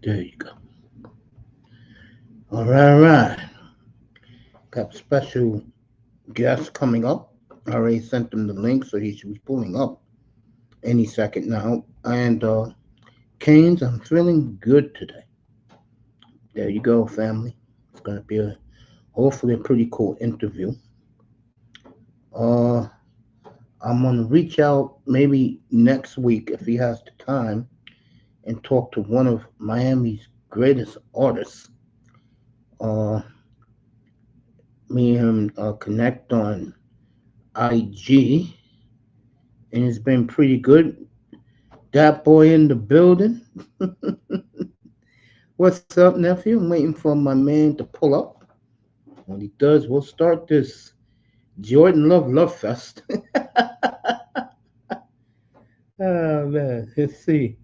There you go. All right, all right. Got special guests coming up. I already sent him the link, so he should be pulling up any second now. And Canes, I'm feeling good today. There you go, family. It's gonna be a hopefully a pretty cool interview. Uh, I'm gonna reach out maybe next week if he has the time and talk to one of Miami's greatest artists. Uh, Me and him connect on IG, and it's been pretty good. That boy in the building. What's up, nephew? I'm waiting for my man to pull up. When he does, we'll start this Jordan Love Fest. Oh man, let's see.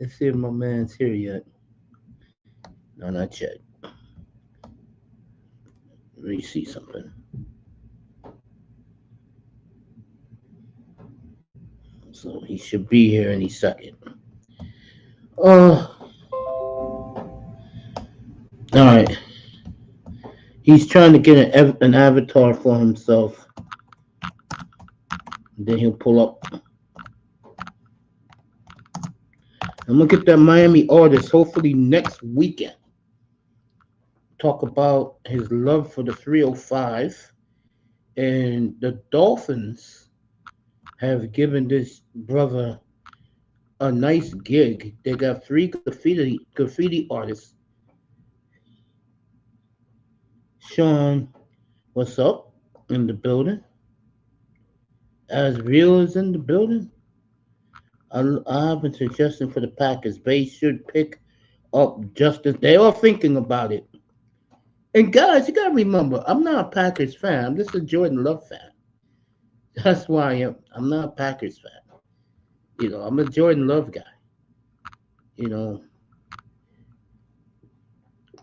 Let's see if my man's here yet. No, not yet. Let me see something. So he should be here any second. Uh, all right. He's trying to get an avatar for himself. Then he'll pull up. I'm gonna get that Miami artist hopefully next weekend. Talk about his love for the 305, and the Dolphins have given this brother a nice gig. They got three graffiti artists. Sean, what's up in the building? As real is in the building. I have been suggesting for the Packers they should pick up Justice. They are thinking about it. And guys, you gotta remember, I'm not a Packers fan. I'm just a Jordan Love fan. That's why I am. I'm not a Packers fan. I'm a Jordan Love guy. You know,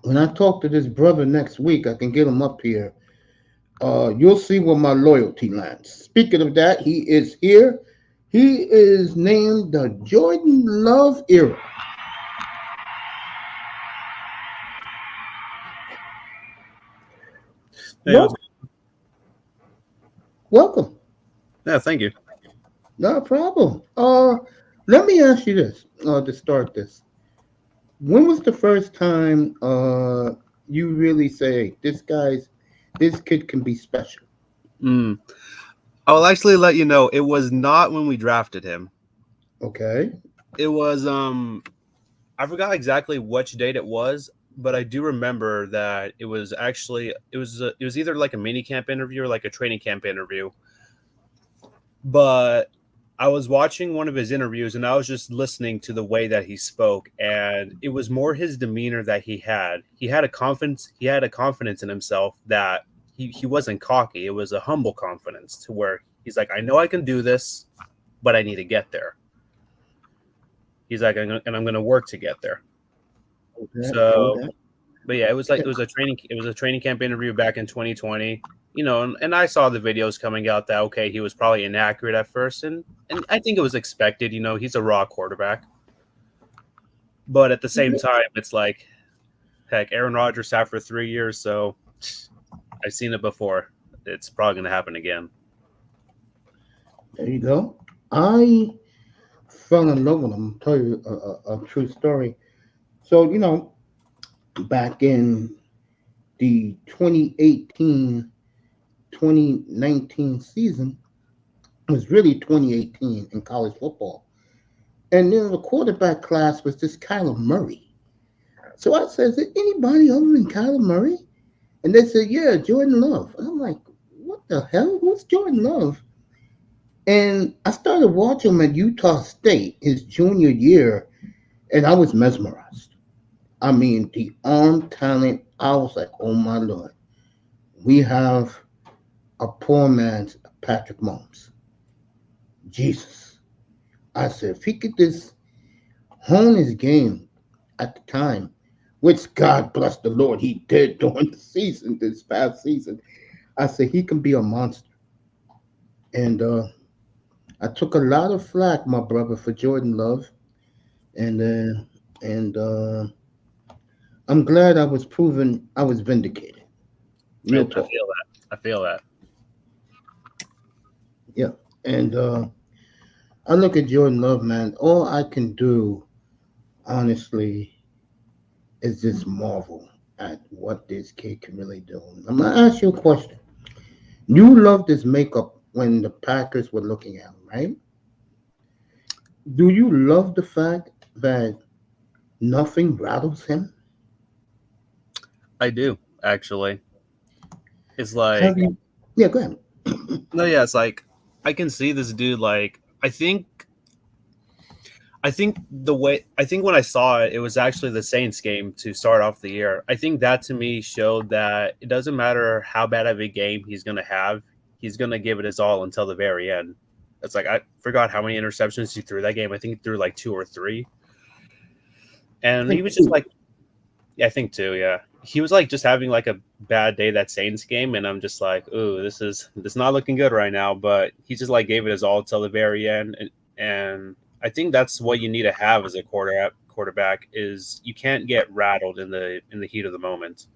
when I talk to this brother next week, I can get him up here. You'll see where my loyalty lands. Speaking of that, he is here. He is named the Jordan Love Era. Hey, what's Welcome. Yeah, thank you. No problem. Let me ask you this to start this. When was the first time you really say this kid can be special? Mm. I will actually let you know it was not when we drafted him. Okay. It was I forgot exactly which date it was, but I do remember that it was actually it was either like a mini camp interview or like a training camp interview. But I was watching one of his interviews and I was just listening to the way that he spoke, and it was more his demeanor that he had. He had a confidence in himself that he wasn't cocky. It was a humble confidence to where he's like, I know I can do this, but I need to get there. He's like, and I'm going to work to get there. So, Okay. but yeah, it was a training camp interview back in 2020. And I saw the videos coming out that okay, he was probably inaccurate at first, and I think it was expected. He's a raw quarterback, but at the same time, it's like, heck, Aaron Rodgers sat for 3 years, so I've seen it before. It's probably going to happen again. There you go. I fell in love with him. I'll tell you a true story. So, back in the 2018-2019 season, it was really 2018 in college football. And then the quarterback class was this Kyler Murray. So I said, is there anybody other than Kyler Murray? And they said, yeah, Jordan Love. And I'm like, what the hell? Who's Jordan Love? And I started watching him at Utah State his junior year, and I was mesmerized. I mean, the arm talent, I was like, oh my Lord, we have a poor man's Patrick Mahomes. Jesus. I said, if he could just hone his game at the time, which God bless the Lord, he did during the season, this past season, I said, he can be a monster. And I took a lot of flack, my brother, for Jordan Love. And and I'm glad I was proven I was vindicated. I Real talk. feel that. I feel that. Yeah. And I look at Jordan Love, man. All I can do, honestly, is just marvel at what this kid can really do. I'm gonna ask you a question. You loved his makeup when the Packers were looking at him, right? Do you love the fact that nothing rattles him? I do actually. It's Have like you? Yeah, go ahead. no, yeah, it's like I can see this dude. Like I think when I saw it, it was actually the Saints game to start off the year. I think that to me showed that it doesn't matter how bad of a game he's going to have, he's going to give it his all until the very end. It's like I forgot how many interceptions he threw that game. I think he threw like two or three, I and he think was just too. like, yeah, I think two, yeah. He was like just having like a bad day that Saints game, and I'm just like, ooh, this is not looking good right now. But he just like gave it his all till the very end, and I think that's what you need to have as a quarterback is you can't get rattled in the heat of the moment.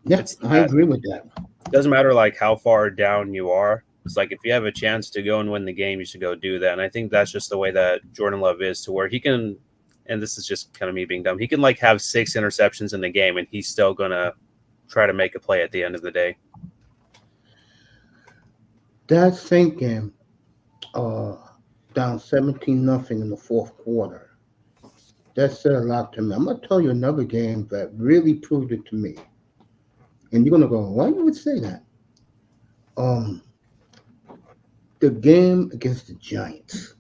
Yeah, It's I that agree with that. it doesn't matter like how far down you are. It's like if you have a chance to go and win the game, you should go do that. And I think that's just the way that Jordan Love is to where he can. And this is just kind of me being dumb. He can like have six interceptions in the game, and he's still gonna try to make a play at the end of the day. That Saint game, uh, down 17-0 in the fourth quarter. That said a lot to me. I'm gonna tell you another game that really proved it to me. And you're gonna go, why you would say that? Um, the game against the Giants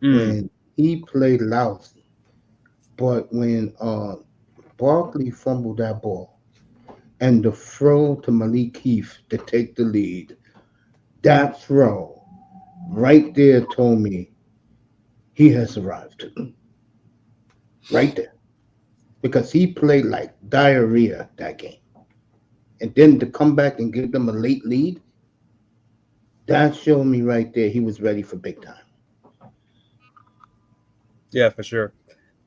Mm, when he played lousy, but when Barkley fumbled that ball and the throw to Malik Heath to take the lead, that throw right there told me he has arrived. Right there. Because he played like diarrhea that game. And then to come back and give them a late lead, that showed me right there he was ready for big time. yeah, for sure.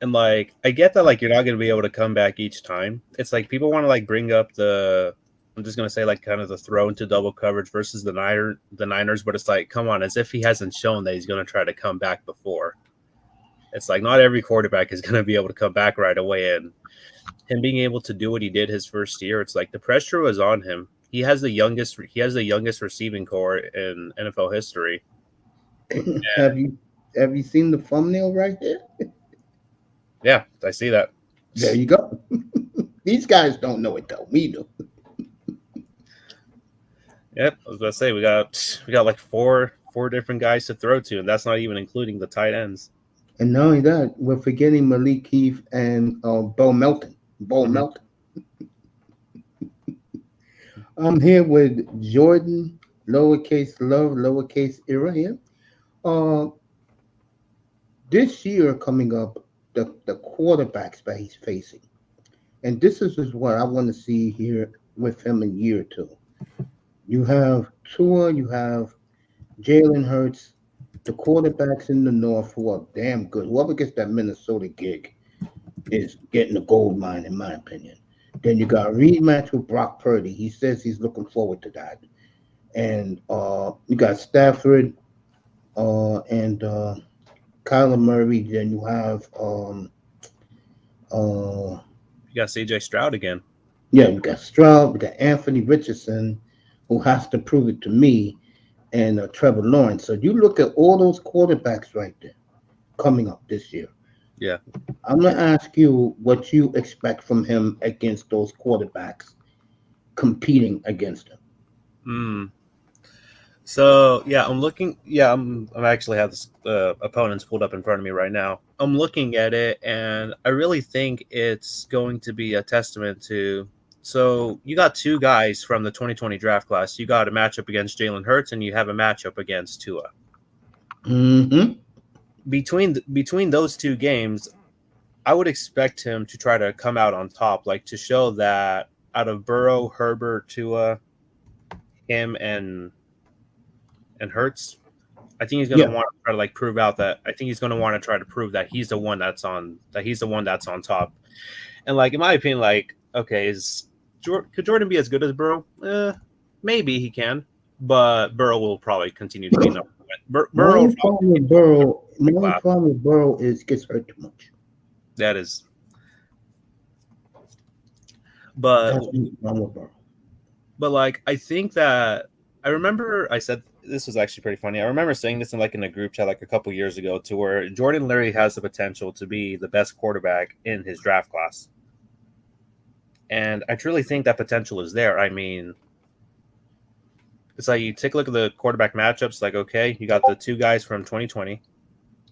And like I get that like you're not gonna be able to come back each time. It's like people want to like bring up the I'm just gonna say like kind of the throw into double coverage versus the Niners, but it's like come on, as if he hasn't shown that he's gonna try to come back before. It's like not every quarterback is gonna be able to come back right away, and him being able to do what he did his first year, it's like the pressure was on him. He has the youngest receiving core in NFL history. have you have you seen the thumbnail right there? Yeah, I see that. There you go. These guys don't know it though. We do. Yep, I was gonna say we got like four different guys to throw to, and that's not even including the tight ends. And not only that, we're forgetting Malik Heath and Bo Melton. Bo Hmm. Melton. I'm here with Jordan, lowercase love, lowercase era here. Uh, this year coming up, the quarterbacks that he's facing. And this is what I want to see here with him in year two. You have Tua, you have Jalen Hurts, the quarterbacks in the North who are damn good. Whoever gets that Minnesota gig is getting a gold mine, in my opinion. Then you got a rematch with Brock Purdy. He says he's looking forward to that. And you got Stafford and Kyler Murray. Then you have uh, You got CJ Stroud again. yeah, you got Stroud, we got Anthony Richardson, who has to prove it to me, and Trevor Lawrence. So you look at all those quarterbacks right there coming up this year. Yeah. I'm gonna ask you what you expect from him against those quarterbacks competing against him. Mm. So yeah, I'm looking. Yeah, I'm actually have this opponents pulled up in front of me right now. I'm looking at it, and I really think it's going to be a testament to. So you got two guys from the 2020 draft class. You got a matchup against Jalen Hurts, and you have a matchup against Tua. Mm-hmm. Between those two games, I would expect him to try to come out on top, like to show that out of Burrow, Herbert, Tua, him, and Hurts. I think he's gonna want to try to like prove out that I think he's gonna want to try to prove that he's the one that's on top. And like in my opinion, like okay, could Jordan be as good as Burrow? Maybe he can, but Burrow will probably continue to be number one. My problem with Burrow is gets hurt too much. That is, but like I think that I remember I said this was actually pretty funny. I remember saying this in a group chat like a couple years ago, to where Jordan Leary has the potential to be the best quarterback in his draft class. And I truly think that potential is there. I mean, it's like you take a look at the quarterback matchups, like, okay, you got the two guys from 2020.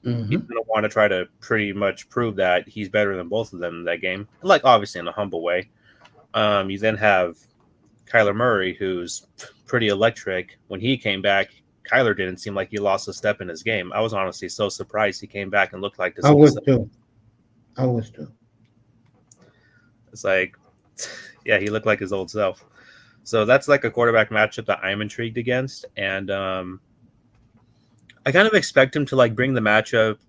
Mm-hmm. He's going to want to try to pretty much prove that he's better than both of them in that game. Like, obviously in a humble way. You then have Kyler Murray, who's pretty electric. When he came back, Kyler didn't seem like he lost a step in his game. I was honestly so surprised he came back and looked like this. I was too. It's like, yeah, he looked like his old self. So that's like a quarterback matchup that I'm intrigued against. And I kind of expect him to like bring the matchup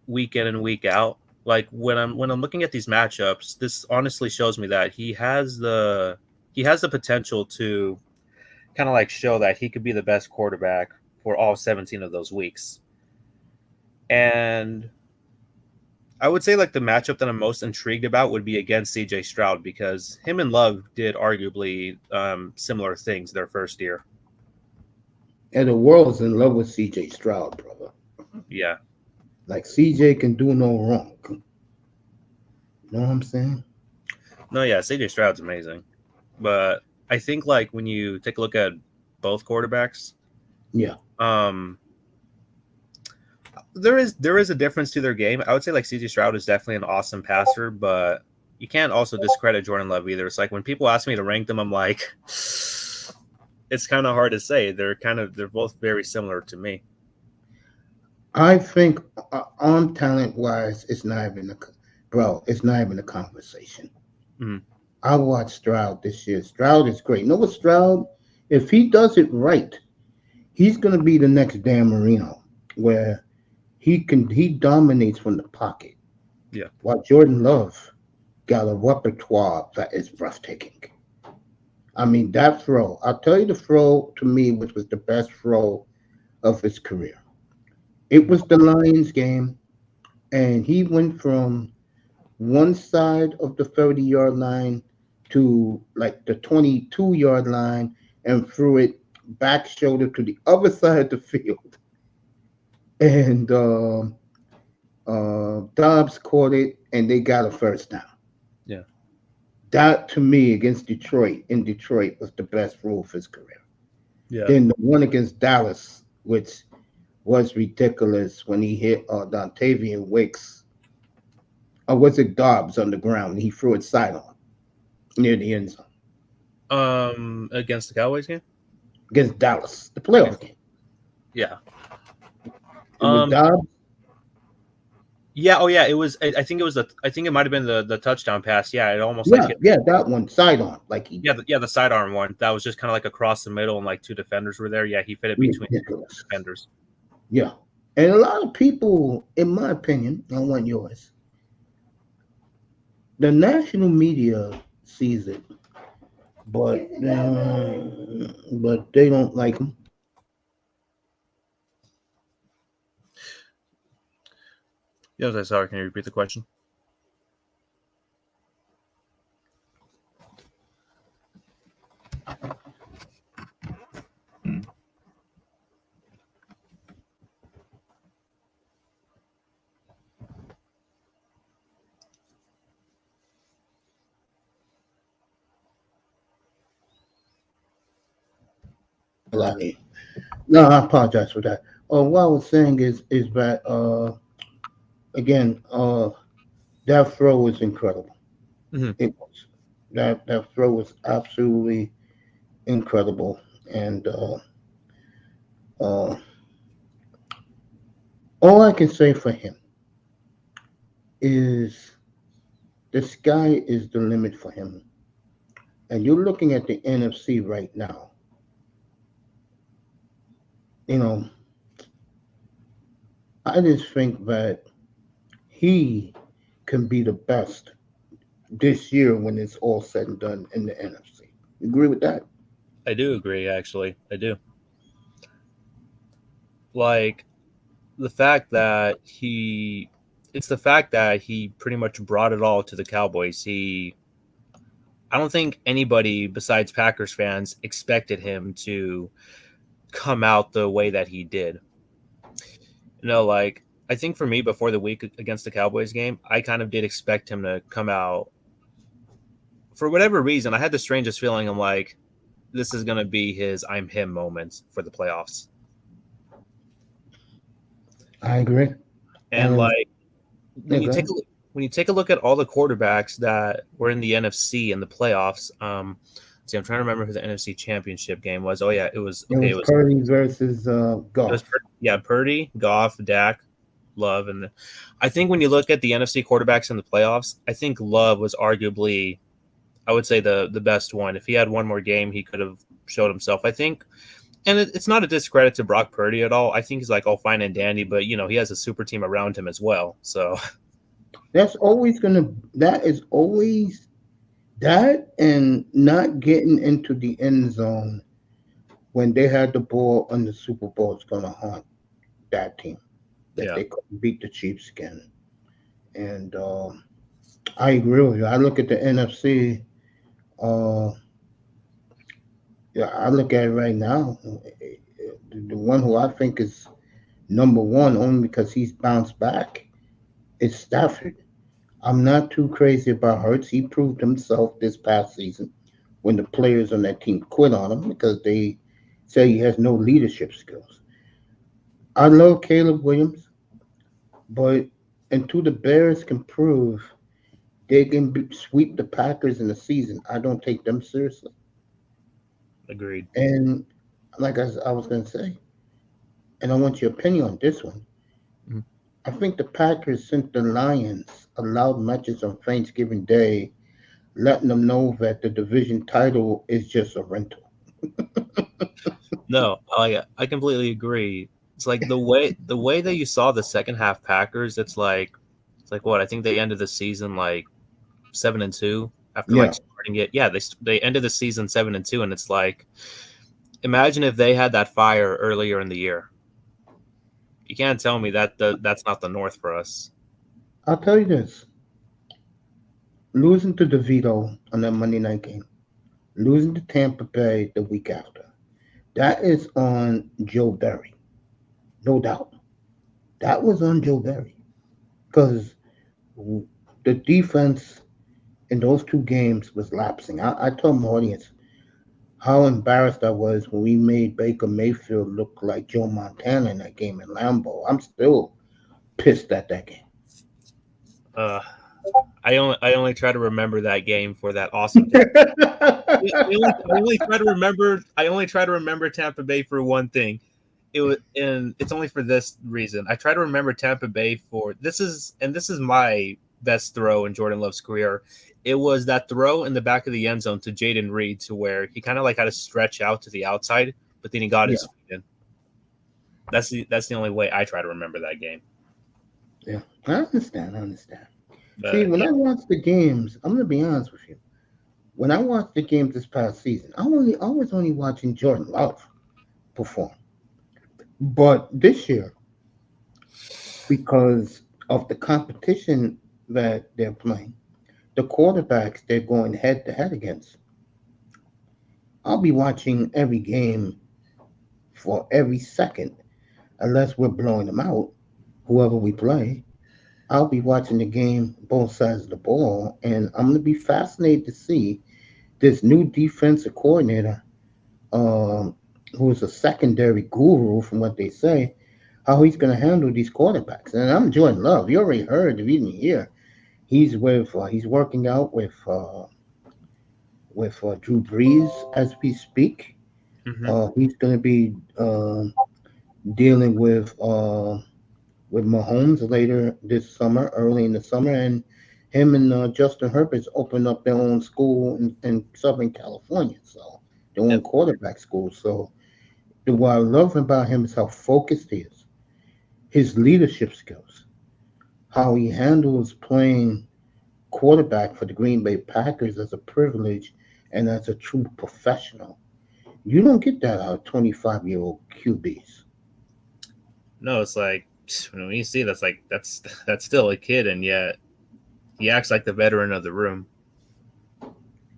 week in and week out. Like when I'm looking at these matchups, this honestly shows me that he has the potential to kind of like show that he could be the best quarterback for all 17 of those weeks. And I would say like the matchup that I'm most intrigued about would be against CJ Stroud, because him and Love did arguably similar things their first year. And the world's in love with CJ Stroud, brother. Yeah. Like CJ can do no wrong. You know what I'm saying? No, yeah, CJ Stroud's amazing. But I think like when you take a look at both quarterbacks, yeah, there is a difference to their game. I would say like CJ Stroud is definitely an awesome passer, but you can't also discredit Jordan Love either. It's like when people ask me to rank them, I'm like, it's kind of hard to say. They're both very similar to me. I think on talent wise, it's not even a conversation. Mm-hmm. I watched Stroud this year. Stroud is great. You know what, Stroud, if he does it right, he's going to be the next Dan Marino, where he dominates from the pocket. Yeah. While Jordan Love got a repertoire that is breathtaking. I mean, that throw, I'll tell you the throw to me, which was the best throw of his career. It was the Lions game, and he went from one side of the 30-yard line to like the 22-yard line and threw it back shoulder to the other side of the field. And Dobbs caught it, and they got a first down. Yeah. That, to me, against Detroit, was the best throw of his career. Yeah. Then the one against Dallas, which was ridiculous when he hit Dontavian Wicks. Or was it Dobbs on the ground? And he threw it sidearm near the end zone. Against the Cowboys game? Against Dallas, the playoff game. Yeah. It was Dobbs? Yeah, oh yeah, it was. I think it might have been the touchdown pass. Yeah, it almost that one sidearm the sidearm one that was just kind of like across the middle and like two defenders were there. Yeah, he fit it between two defenders. Yeah, and a lot of people, in my opinion, I want yours. The national media sees it, but they don't like him. Yeah, sorry. Can you repeat the question? No, I apologize for that. What I was saying is that again, that throw was incredible. Mm-hmm. It was that throw was absolutely incredible, and all I can say for him is the sky is the limit for him. And you're looking at the NFC right now. You know, I just think that he can be the best this year when it's all said and done in the NFC. You agree with that? I do agree, actually. I do. Like the fact that he it's the fact that he pretty much brought it all to the Cowboys. I don't think anybody besides Packers fans expected him to come out the way that he did. Like I think for me before the week against the Cowboys game, I kind of did expect him to come out for whatever reason. I had the strangest feeling. I'm like, this is going to be his I'm him moment for the playoffs. I agree. And And like yeah, when you go take ahead. a look, when you take a look at all the quarterbacks that were in the NFC in the playoffs, see, I'm trying to remember who the NFC Championship game was. Oh yeah, it was It okay. was Purdy versus Goff. Yeah, Purdy, Goff, Dak, Love, and I think when you look at the NFC quarterbacks in the playoffs, I think Love was arguably, I would say the best one. If he had one more game, he could have showed himself. I think, and it's not a discredit to Brock Purdy at all. I think he's like all fine and dandy, but he has a super team around him as well. So That is always that and not getting into the end zone when they had the ball in the Super Bowl is going to haunt that team that yeah, they couldn't beat the Chiefs again. And I agree with you. I look at the NFC. Uh, yeah, I look at it right now. The one who I think is number one only because he's bounced back is Stafford. I'm not too crazy about Hurts. He proved himself this past season when the players on that team quit on him because they say he has no leadership skills. I love Caleb Williams, but until the Bears can prove they can sweep the Packers in the season, I don't take them seriously. agreed. And like I was going to say, and I want your opinion on this one. Mhm. I think the Packers sent the Lions a loud message on Thanksgiving Day, letting them know that the division title is just a rental. No, I completely agree. It's like the way that you saw the second half Packers. It's like what I think they ended the season like 7-2 after like Yeah, starting it. Yeah, they ended the season 7-2, and it's like imagine if they had that fire earlier in the year. You can't tell me that that's not the North for us. I'll tell you this: losing to DeVito on that Monday night game, losing to Tampa Bay the week after, that is on Joe Barry, no doubt. That was on Joe Barry because the defense in those two games was lapsing. I told my audience how embarrassed I was when we made Baker Mayfield look like Joe Montana in that game in Lambeau. I'm still pissed at that game. Uh, I only try to remember that game for that awesome Tampa. I only try to remember Tampa Bay for one thing. And it's only for this reason. I try to remember Tampa Bay for this is my best throw in Jordan Love's career. It was that throw in the back of the end zone to Jaden Reed to where he kind of like had to stretch out to the outside, but then he got Yeah, his feet in. That's the only way I try to remember that game. yeah. I understand. I understand. See, But when yeah, I watch the games, I'm gonna be honest with you. When I watched the games this past season, I was only watching Jordan Love perform. But this year, because of the competition that they're playing, the quarterbacks they're going head to head against, I'll be watching every game for every second, unless we're blowing them out, whoever we play. I'll be watching the game both sides of the ball, and I'm going to be fascinated to see this new defensive coordinator, um, who's a secondary guru from what they say, how he's going to handle these quarterbacks. And I'm Jordan Love. You already heard, if you didn't hear, he's working out with Drew Brees as we speak. hmm He's going to be dealing with Mahomes later this summer, early in the summer, and him and Justin Herbert's opened up their own school in Southern California, so their own yep, quarterback school. So what I love about him is how focused he is. his leadership skills, how he handles playing quarterback for the Green Bay Packers as a privilege and as a true professional. You don't get that out of 25-year-old QBs. No, it's like when you see that's like that's still a kid, and yet he acts like the veteran of the room.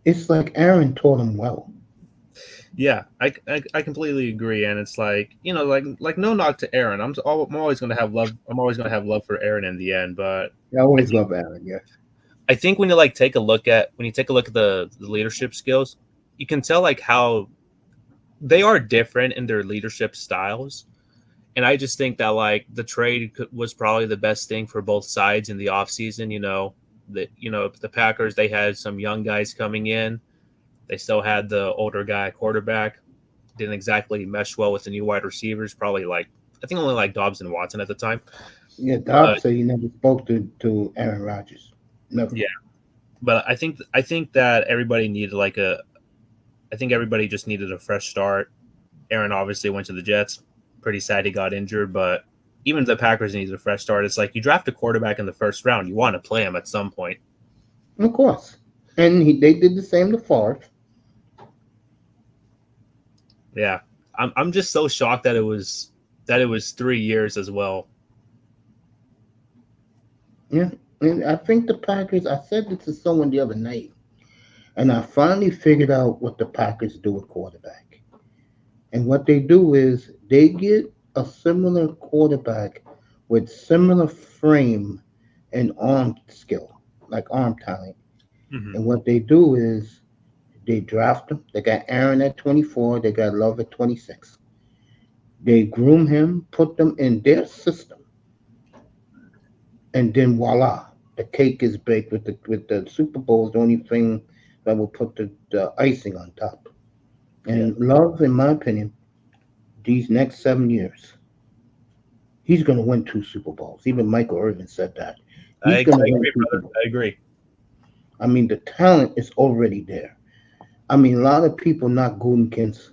It's like Aaron taught him well. Yeah, I completely agree, and it's like like no knock to Aaron. I'm always going to have love. I'm always going to have love for Aaron in the end, but I always love Aaron. Yeah, I think when you take a look at the leadership skills, you can tell like how they are different in their leadership styles. And I just think that like the trade was probably the best thing for both sides in the offseason. The Packers, they had some young guys coming in. They still had the older guy quarterback. Didn't exactly mesh well with the new wide receivers. Probably I think only like Dobbs and Watson at the time. yeah. Doc said he never spoke to Aaron Rodgers. Never. Yeah, but I think that everybody needed I think everybody just needed a fresh start. Aaron obviously went to the Jets. Pretty sad he got injured, but even the Packers needed a fresh start. It's like you draft a quarterback in the first round, you want to play him at some point. Of course, and they did the same to Favre. Yeah, I'm just so shocked that it was 3 years as well. Yeah, and I think the Packers. I said this to someone the other night, and I finally figured out what the Packers do with quarterback. And what they do is they get a similar quarterback with similar frame and arm skill, like arm talent. Mm-hmm. And what they do is they draft him. They got Aaron at 24. They got Love at 26. They groom him, put them in their system, and then voila, the cake is baked with the Super Bowl. Is the only thing that will put the icing on top. And Love, in my opinion, these next 7 years, he's going to win 2 Super Bowls. Even Michael Irvin said that. I agree, brother. I agree. I mean, the talent is already there. I mean, a lot of people not Gutekunst.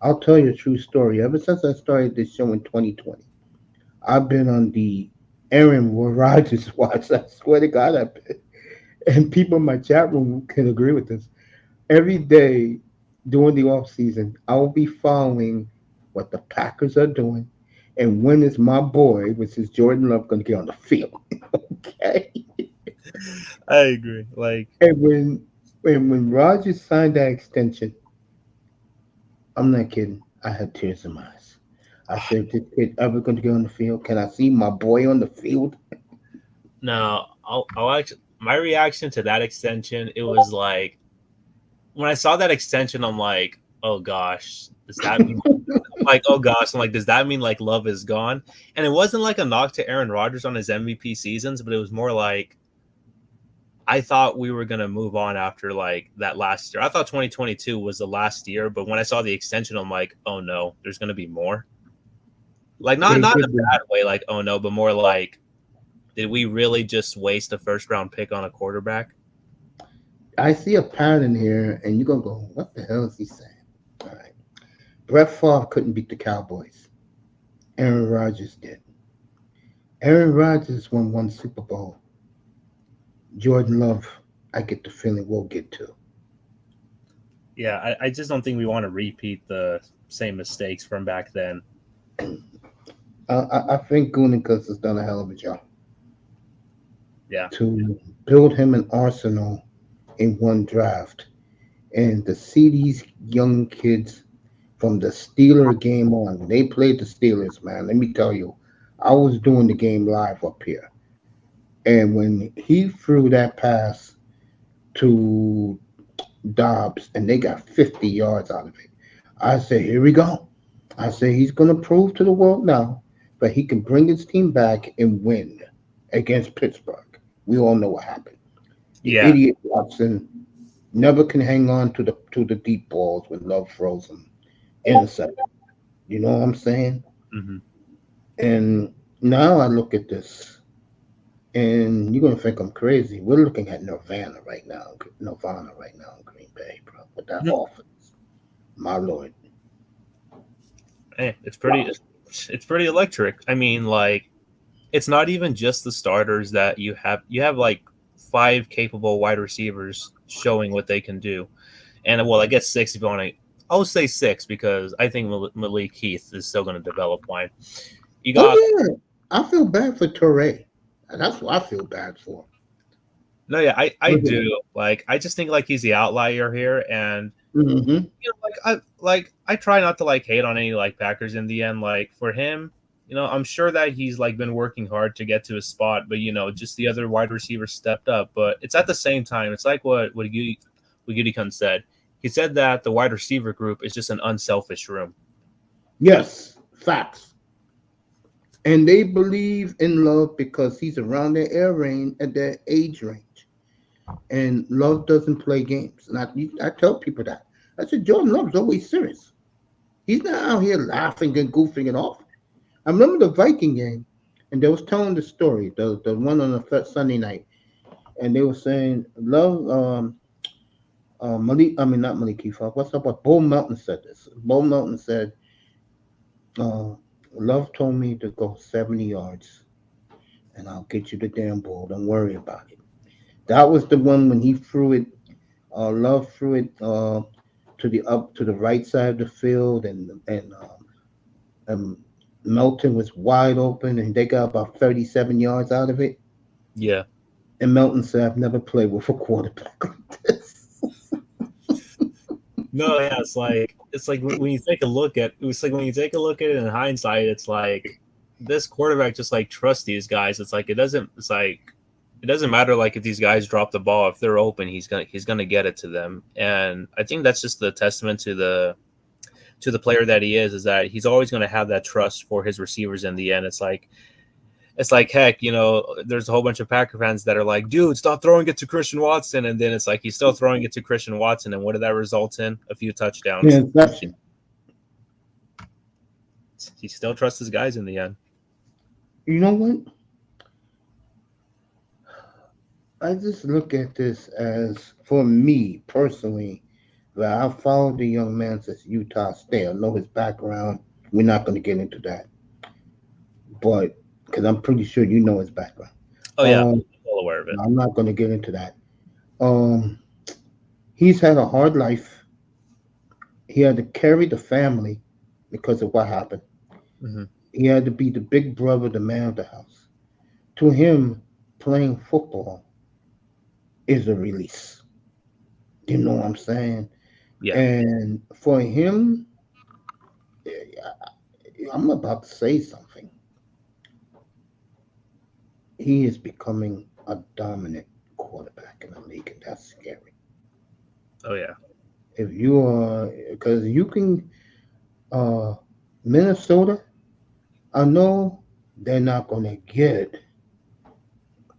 I'll tell you a true story. Ever since I started this show in 2020, I've been on the Aaron Rodgers watch. I swear to God, I've been. And people in my chat room can agree with this. Every day during the off season, I will be following what the Packers are doing and when is my boy, which is Jordan Love, going to get on the field. Okay. I agree. And when Rodgers signed that extension, I'm not kidding. I had tears in my eyes. I said, "This kid ever going to get on the field? Can I see my boy on the field?" No, I'll actually, my reaction to that extension, it was like when I saw that extension, I'm like, oh gosh, does that mean oh gosh, I'm like, does that mean like Love is gone? And it wasn't like a knock to Aaron Rodgers on his MVP seasons, but it was more like I thought we were gonna move on after like that last year. I thought 2022 was the last year, but when I saw the extension, I'm like, oh no, there's gonna be more. Like not in a bad way, like oh no, but more like, did we really just waste a first round pick on a quarterback? I see a pattern here, and you're gonna go, "What the hell is he saying?" All right, Brett Favre couldn't beat the Cowboys. Aaron Rodgers did. Aaron Rodgers won 1 Super Bowl. Jordan Love, I get the feeling we'll get to. Yeah, I just don't think we want to repeat the same mistakes from back then. I think Gutekunst has done a hell of a job. Yeah. To build him an arsenal in one draft, and to see these young kids from the Steeler game on, when they played the Steelers, man, let me tell you, I was doing the game live up here. And when he threw that pass to Dobbs and they got 50 yards out of it, I said, here we go. I said, he's going to prove to the world now that he can bring his team back and win against Pittsburgh. We all know what happened. The idiot Watson never can hang on to the deep balls when Love throws them. Intercept. You know what I'm saying? Mm-hmm. And now I look at this, and you're gonna think I'm crazy. We're looking at Nirvana right now in Green Bay, bro. With that offense, my lord. Hey, it's pretty. it's pretty electric. I mean, like, it's not even just the starters that you have. You have like 5 capable wide receivers showing what they can do, and well, I guess 6 if you want to. I'll say 6 because I think Malik Heath is still going to develop line. You got Oh yeah, I feel bad for Torrey. That's what I feel bad for. no, yeah, I Mm-hmm. do. Like, I just think like he's the outlier here, and Mm-hmm. like I try not to like hate on any like Packers in the end. Like for him, I'm sure that he's like been working hard to get to his spot, but just the other wide receivers stepped up. But it's at the same time, it's like what Gudikun said. He said that the wide receiver group is just an unselfish room. Yes, facts. And they believe in Love because he's around their their age range. And Love doesn't play games. And I tell people that. I said Jordan Love's always serious. He's not out here laughing and goofing it off. I remember the Viking game, and they was telling the story, the one on the Sunday night, and they were saying Love, Malik, I mean not Malik Kefar. What's up? What Bull Melton said this. Bull Melton said, uh, "Love told me to go 70 yards, and I'll get you the damn ball. Don't worry about it." That was the one when he threw it. Love threw it to the right side of the field, and Melton was wide open, and they got about 37 yards out of it. Yeah. And Melton said, "I've never played with a quarterback like this." No, yeah, it's like when you take a look at it in hindsight, it's like this quarterback just like trusts these guys. It doesn't matter like if these guys drop the ball, if they're open, he's gonna get it to them. And I think that's just the testament to the player that he is that he's always gonna have that trust for his receivers in the end. It's like heck, there's a whole bunch of Packer fans that are like, dude, stop throwing it to Christian Watson. And then it's like he's still throwing it to Christian Watson. And what did that result in? A few touchdowns. Interception. He still trusts his guys in the end. You know what? I just look at this as, for me personally, that I followed the young man since Utah State. I know his background. We're not going to get into that. But, because I'm pretty sure you know his background. Oh, yeah. I'm well aware of it. I'm not going to get into that. He's had a hard life. He had to carry the family because of what happened. Mm-hmm. He had to be the big brother, the man of the house. To him, playing football is a release. You know what I'm saying? Yeah. And for him, I'm about to say something. He is becoming a dominant quarterback in the league, and that's scary. Oh, yeah. If you are, because you can, Minnesota, I know they're not going to get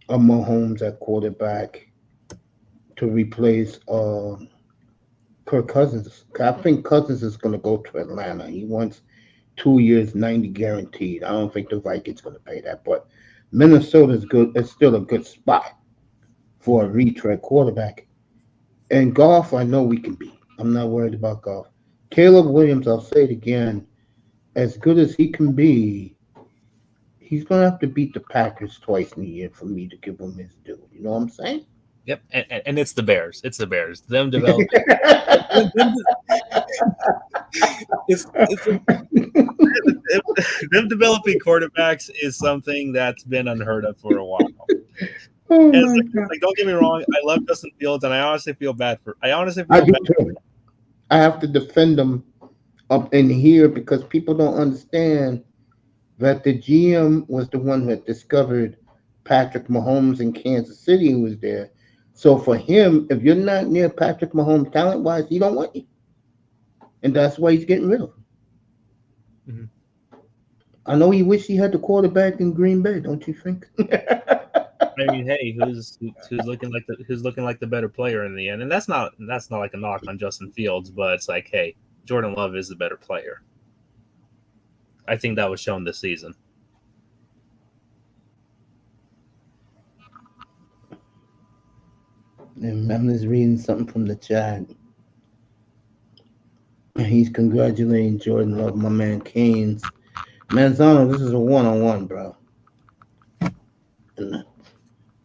a Mahomes at quarterback to replace Kirk Cousins. I think Cousins is going to go to Atlanta. He wants 2 years, 90 guaranteed. I don't think the Vikings going to pay that, but Minnesota is good. It's still a good spot for a retread quarterback. And Goff, I know we can beat. I'm not worried about Goff. Caleb Williams, I'll say it again, as good as he can be, he's going to have to beat the Packers twice in a year for me to give him his due. You know what I'm saying? Yep, and it's the Bears. It's the Bears. Them developing. Them developing quarterbacks is something that's been unheard of for a while. Oh like, don't get me wrong, I love Justin Fields, and I honestly feel bad for. I do too. I have to defend them up in here because people don't understand that the GM was the one that discovered Patrick Mahomes in Kansas City, who was there. So for him, if you're not near Patrick Mahomes talent-wise, he don't want you. And that's why he's getting rid of him. Mm-hmm. I know he wish he had the quarterback in Green Bay, don't you think? I mean, hey, who's looking like the better player in the end? And that's not like a knock on Justin Fields, but it's like, hey, Jordan Love is the better player. I think that was shown this season. And I'm just reading something from the chat. He's congratulating Jordan Love, my man Canes, Manzano, this is a one-on-one, bro. And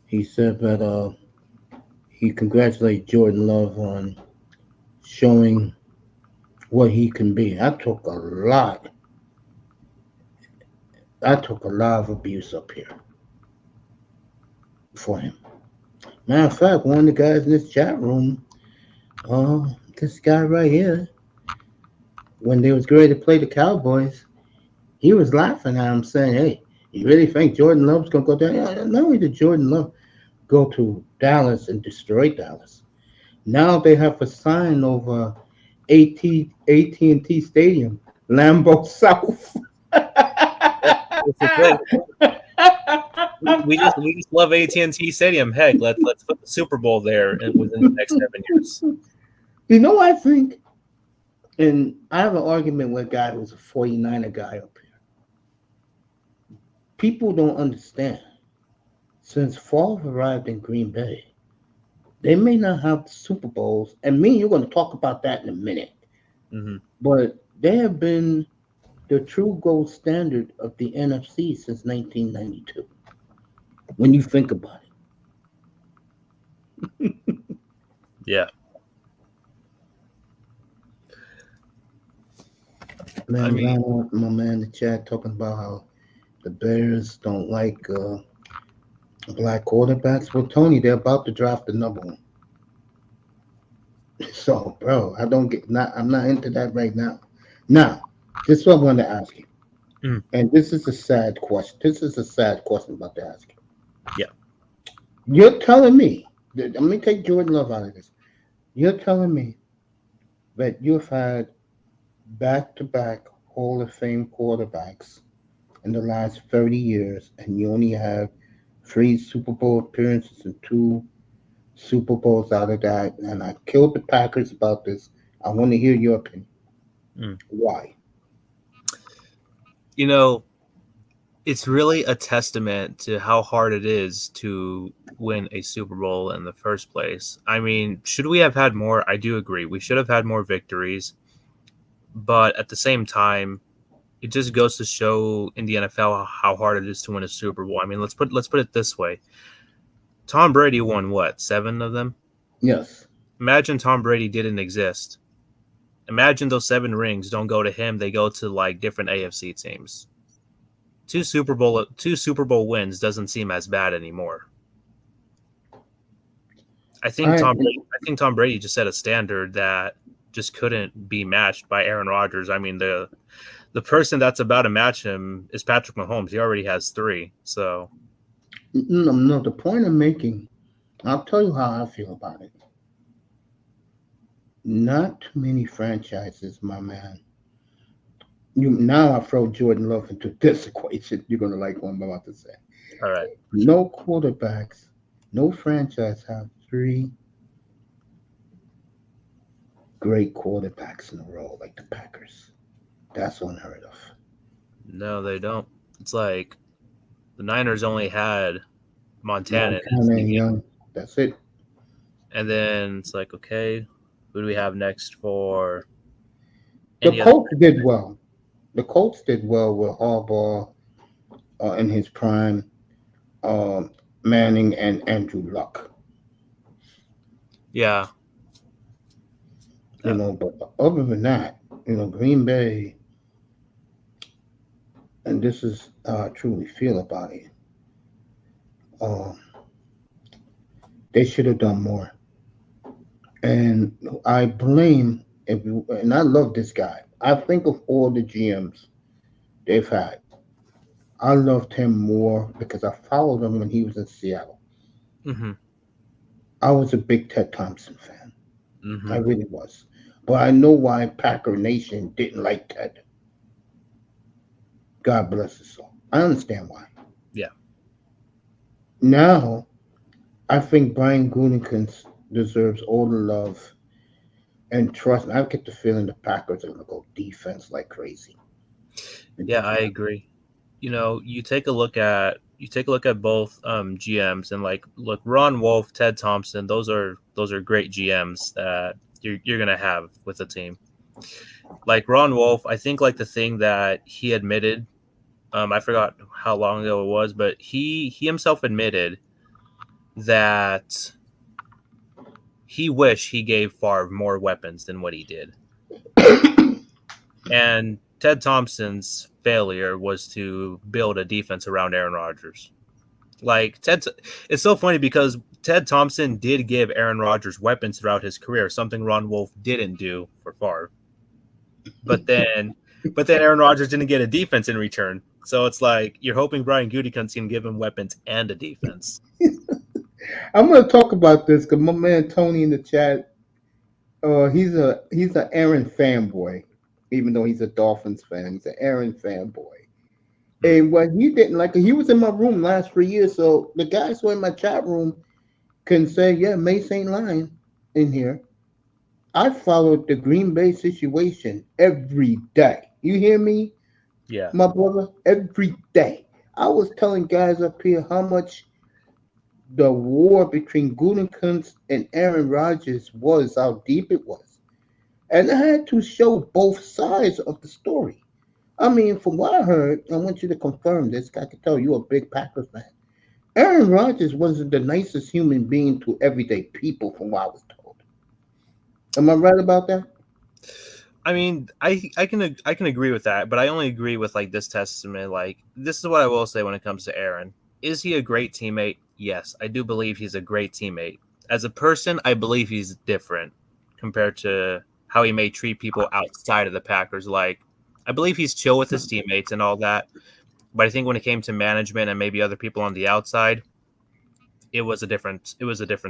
he said that he congratulated Jordan Love on showing what he can be. I took a lot of abuse up here for him. Matter of fact, one of the guys in this chat room, this guy right here, when they was ready to play the Cowboys, he was laughing at him, saying, "Hey, you really think Jordan Love's gonna go down?" Yeah, not only did Jordan Love go to Dallas and destroy Dallas, now they have a sign over AT&T Stadium, Lambeau South. It's okay. We just love AT&T Stadium. Heck, let's put the Super Bowl there within the next 7 years. You know, I think, and I have an argument with a guy who's a 49er guy up here. People don't understand. Since Favre arrived in Green Bay, they may not have the Super Bowls, and you're going to talk about that in a minute. Mm-hmm. But they have been the true gold standard of the NFC since 1992. When you think about it. Yeah. Man, my man in the chat talking about how the Bears don't like black quarterbacks. Well, Tony, they're about to draft the number one. So, bro, I'm not into that right now. Now, this is what I want to ask you. And this is a sad question. I'm about to ask you. Yeah. You're telling me, let me take Jordan Love out of this. You're telling me that you've had back-to-back Hall of Fame quarterbacks in the last 30 years, and you only have 3 Super Bowl appearances and 2 Super Bowls out of that, and I killed the Packers about this. I want to hear your opinion. Why? You know, it's really a testament to how hard it is to win a Super Bowl in the first place. I mean, should we have had more? I do agree. We should have had more victories. But at the same time, it just goes to show in the NFL how hard it is to win a Super Bowl. I mean, let's put it this way. Tom Brady won what, 7 of them? Yes. Imagine Tom Brady didn't exist. Imagine those 7 rings don't go to him. They go to like different AFC teams. 2 Super Bowl wins doesn't seem as bad anymore. I think Tom Brady just set a standard that just couldn't be matched by Aaron Rodgers. I mean, the person that's about to match him is Patrick Mahomes. He already has 3. So no, the point I'm making, I'll tell you how I feel about it. Not too many franchises, my man. Now I throw Jordan Love into this equation. You're gonna like what I'm about to say. All right. No quarterbacks, no franchise have 3 great quarterbacks in a row like the Packers. That's unheard of. No, they don't. It's like the Niners only had Montana and Young. That's it. And then it's like, okay, who do we have next for? The Colts did well. The Colts did well with Harbaugh in his prime, Manning and Andrew Luck. Yeah. You know, but other than that, you know, Green Bay, and this is how I truly feel about it. They should have done more. And I blame, and I love this guy. I think of all the GMs they've had, I loved him more because I followed him when he was in Seattle. Mm-hmm. I was a big Ted Thompson fan. Mm-hmm. I really was. But I know why Packer Nation didn't like Ted. God bless his soul. I understand why. Yeah. Now, I think Brian Gutekunst deserves all the love and trust. I get the feeling the Packers are going to go defense like crazy. Yeah, I agree. You know, you take a look at both GMs and look, Ron Wolf, Ted Thompson. Those are great GMs that you're going to have with the team. Like Ron Wolf, I think the thing that he admitted I forgot how long ago it was, but he himself admitted that he wished he gave Favre more weapons than what he did. And Ted Thompson's failure was to build a defense around Aaron Rodgers. Like it's so funny because Ted Thompson did give Aaron Rodgers weapons throughout his career, something Ron Wolf didn't do for Favre. But then Aaron Rodgers didn't get a defense in return. So it's like you're hoping Brian Gutekunst can give him weapons and a defense. I'm going to talk about this because my man Tony in the chat, he's an Aaron fanboy, even though he's a Dolphins fan. He's an Aaron fanboy. And what he didn't like, he was in my room last 3 years, so the guys who are in my chat room can say, yeah, Mace ain't lying in here. I followed the Green Bay situation every day. You hear me? Yeah. My brother, every day. I was telling guys up here how much the war between Gutekunst and Aaron Rodgers was, how deep it was. And I had to show both sides of the story. I mean, from what I heard, I want you to confirm this. I can tell you're a big Packers fan. Aaron Rodgers wasn't the nicest human being to everyday people, from what I was told. Am I right about that? I mean, I can agree with that, but I only agree with like this testament. Like, this is what I will say when it comes to Aaron. Is he a great teammate? Yes, I do believe he's a great teammate. As a person, I believe he's different compared to how he may treat people outside of the Packers. Like, I believe he's chill with his teammates and all that. But I think when it came to management and maybe other people on the outside, it was a different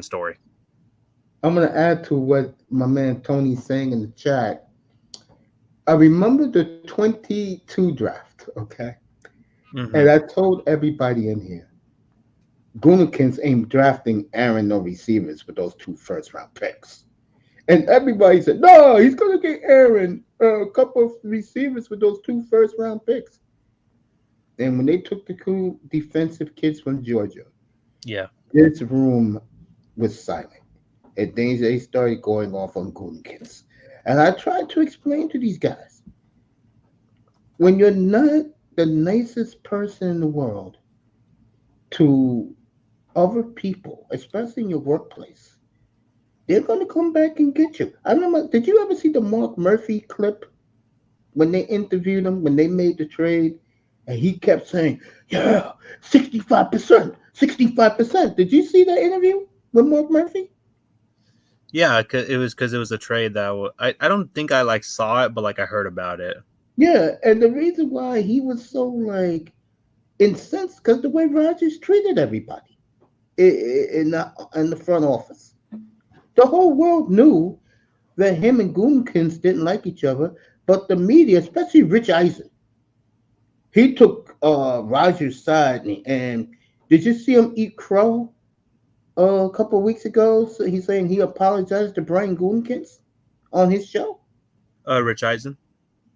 story. I'm going to add to what my man Tony's saying in the chat. I remember the 22 draft, okay? Mm-hmm. And I told everybody in here, Gutekunst ain't drafting Aaron no receivers with those 2 first-round picks. And everybody said, no, he's going to get Aaron a couple of receivers with those 2 first-round picks. And when they took the 2 defensive kids from Georgia, yeah, this room was silent. And then they started going off on Gutekunst. And I tried to explain to these guys, when you're not the nicest person in the world to other people, especially in your workplace, they're going to come back and get you. I don't know. Did you ever see the Mark Murphy clip when they interviewed him, when they made the trade? And he kept saying, yeah, 65%, 65%. Did you see that interview with Mark Murphy? Yeah, because it was a trade that I don't think I like saw it, but like I heard about it. Yeah, and the reason why he was so like incensed because the way Rodgers treated everybody in the front office. The whole world knew that him and Gutekunst didn't like each other, but the media, especially Rich Eisen, he took Rodgers' side. And did you see him eat crow a couple of weeks ago? So he's saying he apologized to Brian Gutekunst on his show. Rich Eisen.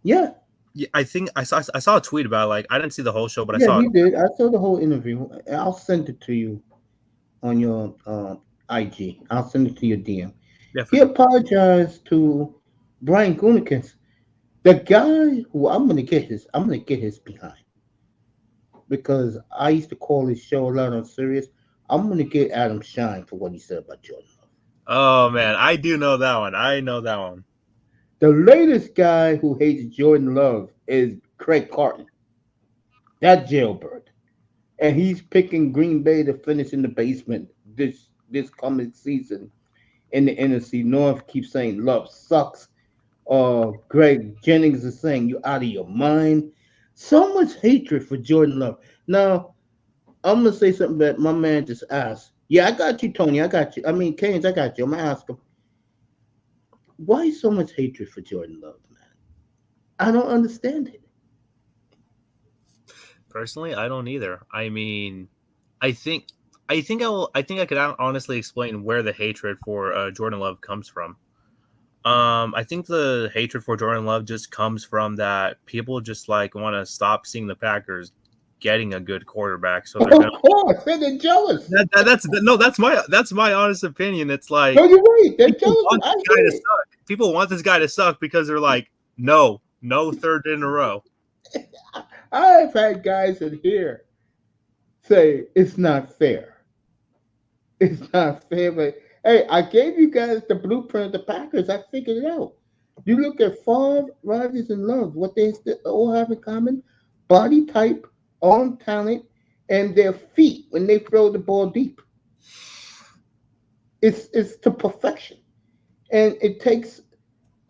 Yeah. Yeah, I think I saw a tweet about it. Like I didn't see the whole show, but I saw he it. did. I saw the whole interview. I'll send it to you on your IG. I'll send it to your DM. Yeah, he apologized to Brian Gutekunst, the guy who I'm gonna get his behind, because I used to call his show a lot on Sirius. I'm gonna get Adam Shine for what he said about Jordan Love. Oh man, I do know that one. I know that one. The latest guy who hates Jordan Love is Craig Carton. That jailbird. And he's picking Green Bay to finish in the basement this coming season in the NFC North. Keeps saying Love sucks. Greg Jennings is saying you're out of your mind. So much hatred for Jordan Love. Now, I'm going to say something that my man just asked. Yeah, I got you, Tony. I got you. I mean, Keynes, I got you. I'm going to ask him. Why so much hatred for Jordan Love, man? I don't understand it. Personally, I don't either. I mean, I think I could honestly explain where the hatred for Jordan Love comes from. I think the hatred for Jordan Love just comes from that people just like want to stop seeing the Packers getting a good quarterback. So they're jealous. That's my honest opinion. It's like, no, you're right. They're jealous. People want this guy to suck because they're like, no third in a row. I've had guys in here say it's not fair. It's not fair, but hey, I gave you guys the blueprint of the Packers. I figured it out. You look at Favre, Rodgers, and Love, what they all have in common: body type, arm talent, and their feet when they throw the ball deep. It's to perfection, and it takes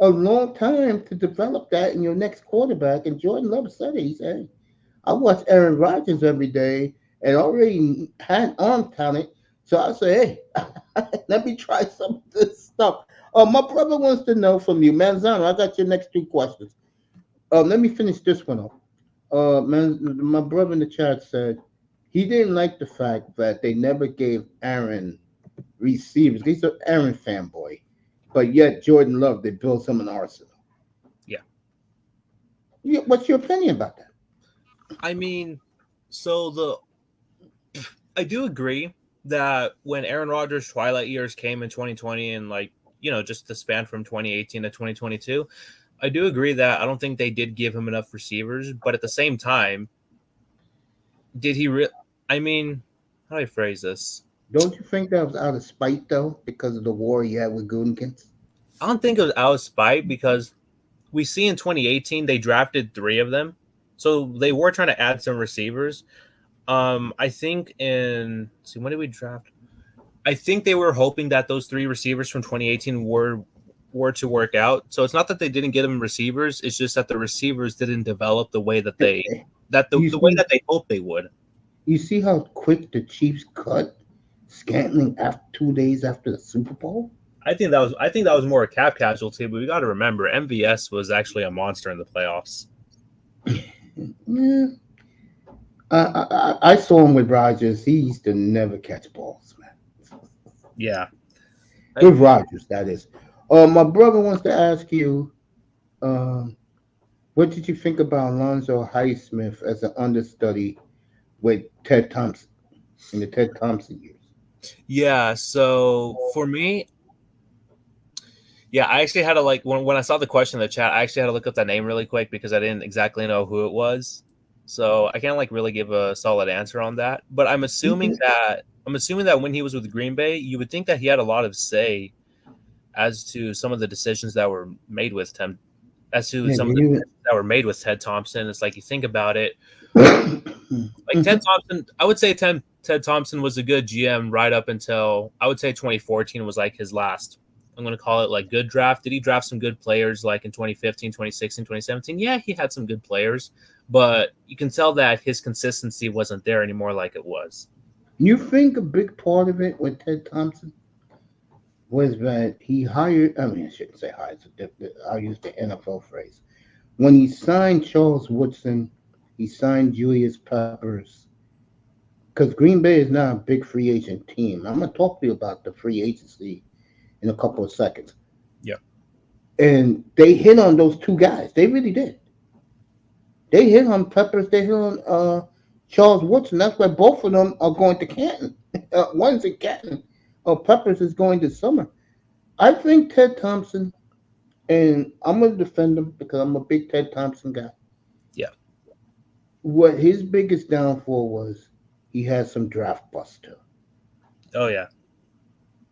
a long time to develop that in your next quarterback. And Jordan Love said it. He said, "Hey, I watch Aaron Rodgers every day and already had arm talent. So I say, hey, let me try some of this stuff." My brother wants to know from you, Manzano. I got your next two questions. Let me finish this one off. My brother in the chat said he didn't like the fact that they never gave Aaron receivers. He's an Aaron fanboy, but yet Jordan Love, they built him an arsenal. Yeah. What's your opinion about that? I mean, I do agree that when Aaron Rodgers' twilight years came in 2020 and just the span from 2018 to 2022, I do agree that I don't think they did give him enough receivers. But at the same time, did he I mean, how do I phrase this? Don't you think that was out of spite, though, because of the war he had with Gutekunst? I don't think it was out of spite because we see in 2018 they drafted 3 of them. So they were trying to add some receivers. I think when did we draft? I think they were hoping that those 3 receivers from 2018 were to work out. So it's not that they didn't get them receivers. It's just that the receivers didn't develop the way that the way that they hoped they would. You see how quick the Chiefs cut Scantling after 2 days after the Super Bowl? I think that was more a cap casualty, but we got to remember MVS was actually a monster in the playoffs. Yeah. I saw him with Rodgers. He used to never catch balls, man. Yeah. With Rodgers, that is. My brother wants to ask you, what did you think about Alonzo Highsmith as an understudy with Ted Thompson in the Ted Thompson years? Yeah, so for me, I actually had to when I saw the question in the chat, I actually had to look up that name really quick because I didn't exactly know who it was. So I can't really give a solid answer on that. But I'm assuming that when he was with Green Bay, you would think that he had a lot of say as to some of the decisions that were made with Ted Thompson. It's like you think about it, like Ted Thompson. I would say Ted Thompson was a good GM right up until I would say 2014 was like his last. I'm going to call it like good draft. Did he draft some good players like in 2015, 2016, 2017? Yeah, he had some good players, but you can tell that his consistency wasn't there anymore like it was. You think a big part of it with Ted Thompson was that he hired, I shouldn't say hired, I'll use the NFL phrase. When he signed Charles Woodson, he signed Julius Peppers, because Green Bay is now a big free agent team. I'm going to talk to you about the free agency in a couple of seconds. Yeah. And they hit on those 2 guys. They really did. They hit on Peppers. They hit on Charles Woodson. That's why both of them are going to Canton. One's in Canton. Peppers is going to Summer. I think Ted Thompson, and I'm going to defend him because I'm a big Ted Thompson guy. Yeah. What his biggest downfall was, he had some draft bust too. Oh, yeah.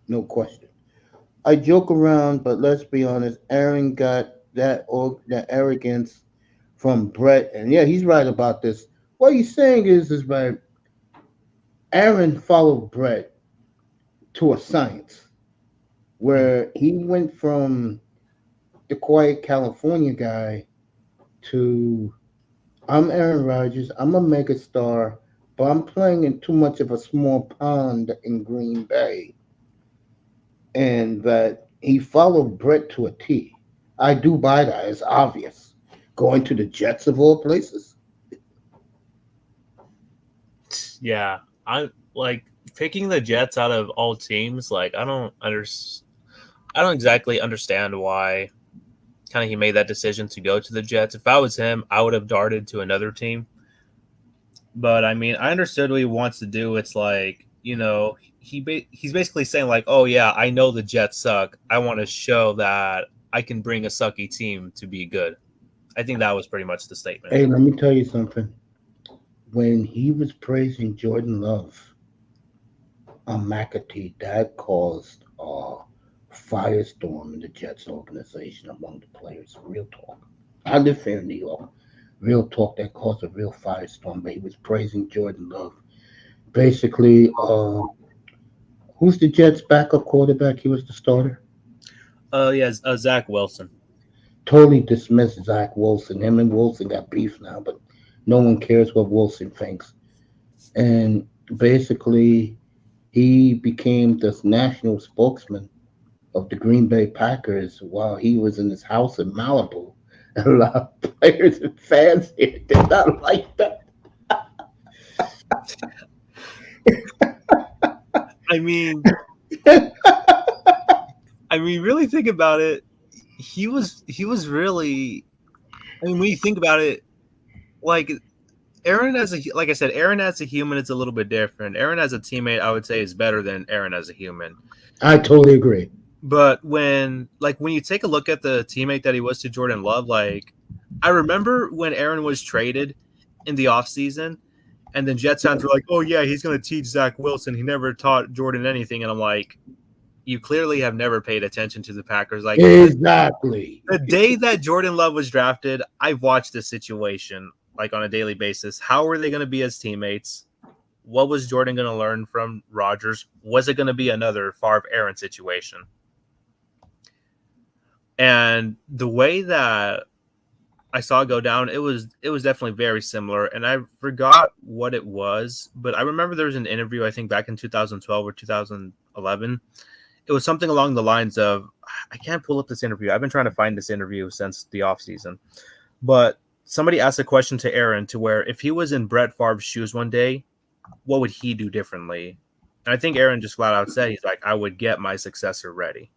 No question. I joke around, but let's be honest. Aaron got that arrogance from Brett, and yeah, he's right about this. What he's saying is that Aaron followed Brett to a science, where he went from the quiet California guy to I'm Aaron Rodgers. I'm a megastar, but I'm playing in too much of a small pond in Green Bay. And that he followed Brett to a T. I do buy that. It's obvious. Going to the Jets of all places. Yeah, I like picking the Jets out of all teams. Like I don't exactly understand why kind of he made that decision to go to the Jets. If I was him, I would have darted to another team. But I mean, I understood what he wants to do. It's like, he's basically saying like, oh yeah, I know the Jets suck. I want to show that I can bring a sucky team to be good. I think that was pretty much the statement. Hey, let me tell you something. When he was praising Jordan Love on McAtee, that caused a firestorm in the Jets organization among the players. Real talk. I live here in New York. Real talk, that caused a real firestorm. But he was praising Jordan Love. Basically, who's the Jets' backup quarterback? He was the starter. Yeah, Zach Wilson. Totally dismissed Zach Wilson. Him and Wilson got beef now, but no one cares what Wilson thinks. And basically, he became the national spokesman of the Green Bay Packers while he was in his house in Malibu. And a lot of players and fans here did not like that. I mean, really think about it. He was really. I mean, when you think about it, like Aaron like I said, Aaron as a human, it's a little bit different. Aaron as a teammate, I would say, is better than Aaron as a human. I totally agree. But when you take a look at the teammate that he was to Jordan Love, like I remember when Aaron was traded in the offseason, and then Jets fans were like, "Oh yeah, he's going to teach Zach Wilson. He never taught Jordan anything." And I'm like, you clearly have never paid attention to the Packers. Like exactly the day that Jordan Love was drafted, I've watched this situation like on a daily basis. How are they going to be as teammates? What was Jordan going to learn from Rodgers? Was it going to be another Favre-Aaron situation? And the way that I saw it go down, it was definitely very similar. And I forgot what it was, but I remember there was an interview, I think back in 2012 or 2011. It was something along the lines of, I can't pull up this interview. I've been trying to find this interview since the offseason. But somebody asked a question to Aaron to where if he was in Brett Favre's shoes one day, what would he do differently? And I think Aaron just flat out said, he's like, I would get my successor ready.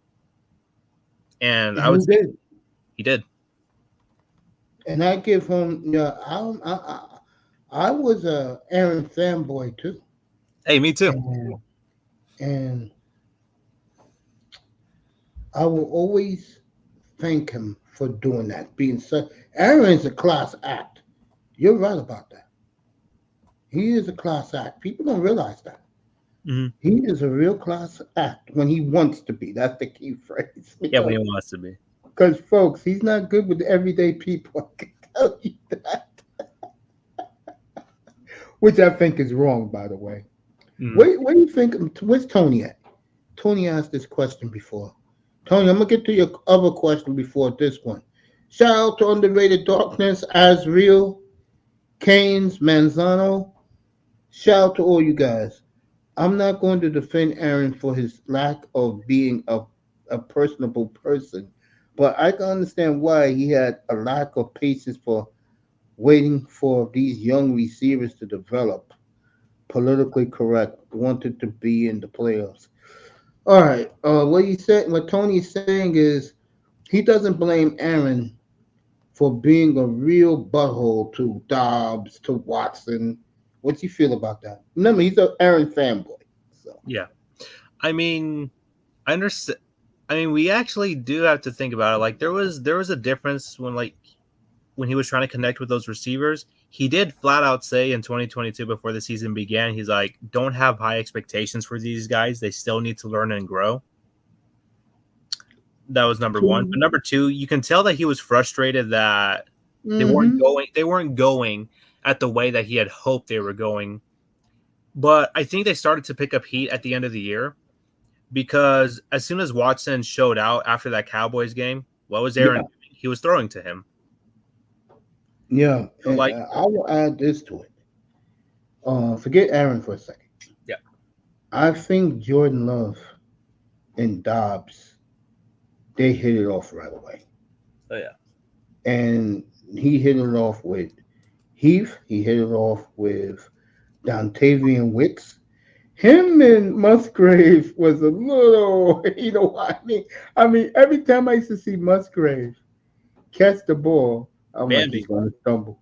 And I would say he did. And I give him, I was a Aaron fanboy too. Hey, me too. And I will always thank him for doing that. Aaron's a class act. You're right about that. He is a class act. People don't realize that. Mm-hmm. He is a real class act when he wants to be. That's the key phrase. Yeah, when he wants to be. Because, folks, he's not good with everyday people. I can tell you that. Which I think is wrong, by the way. Mm-hmm. What do you think? Where's Tony at? Tony asked this question before. Tony, I'm going to get to your other question before this one. Shout out to Underrated Darkness, Azriel, Keynes, Manzano. Shout out to all you guys. I'm not going to defend Aaron for his lack of being a personable person, but I can understand why he had a lack of patience for waiting for these young receivers to develop. Politically correct, wanted to be in the playoffs. All right, what Tony's saying is he doesn't blame Aaron for being a real butthole to Dobbs, to Watson. What do you feel about that? Remember, he's an Aaron fanboy. So. Yeah. I mean, I understand. I mean, we actually do have to think about it. Like, there was a difference when he was trying to connect with those receivers. He did flat out say in 2022 before the season began, he's like, don't have high expectations for these guys. They still need to learn and grow. That was number one. But number two, you can tell that he was frustrated that they weren't going at the way that he had hoped they were going. But I think they started to pick up heat at the end of the year because as soon as Watson showed out after that Cowboys game, what was Aaron doing? He was throwing to him. Yeah, and I will add this to it. Forget Aaron for a second. Yeah. I think Jordan Love and Dobbs, they hit it off right away. Oh, yeah. And he hit it off with Heath. He hit it off with Dontavian Wicks. Him and Musgrave was a little, you know what I mean? I mean, every time I used to see Musgrave catch the ball, I'm like, he's going to stumble.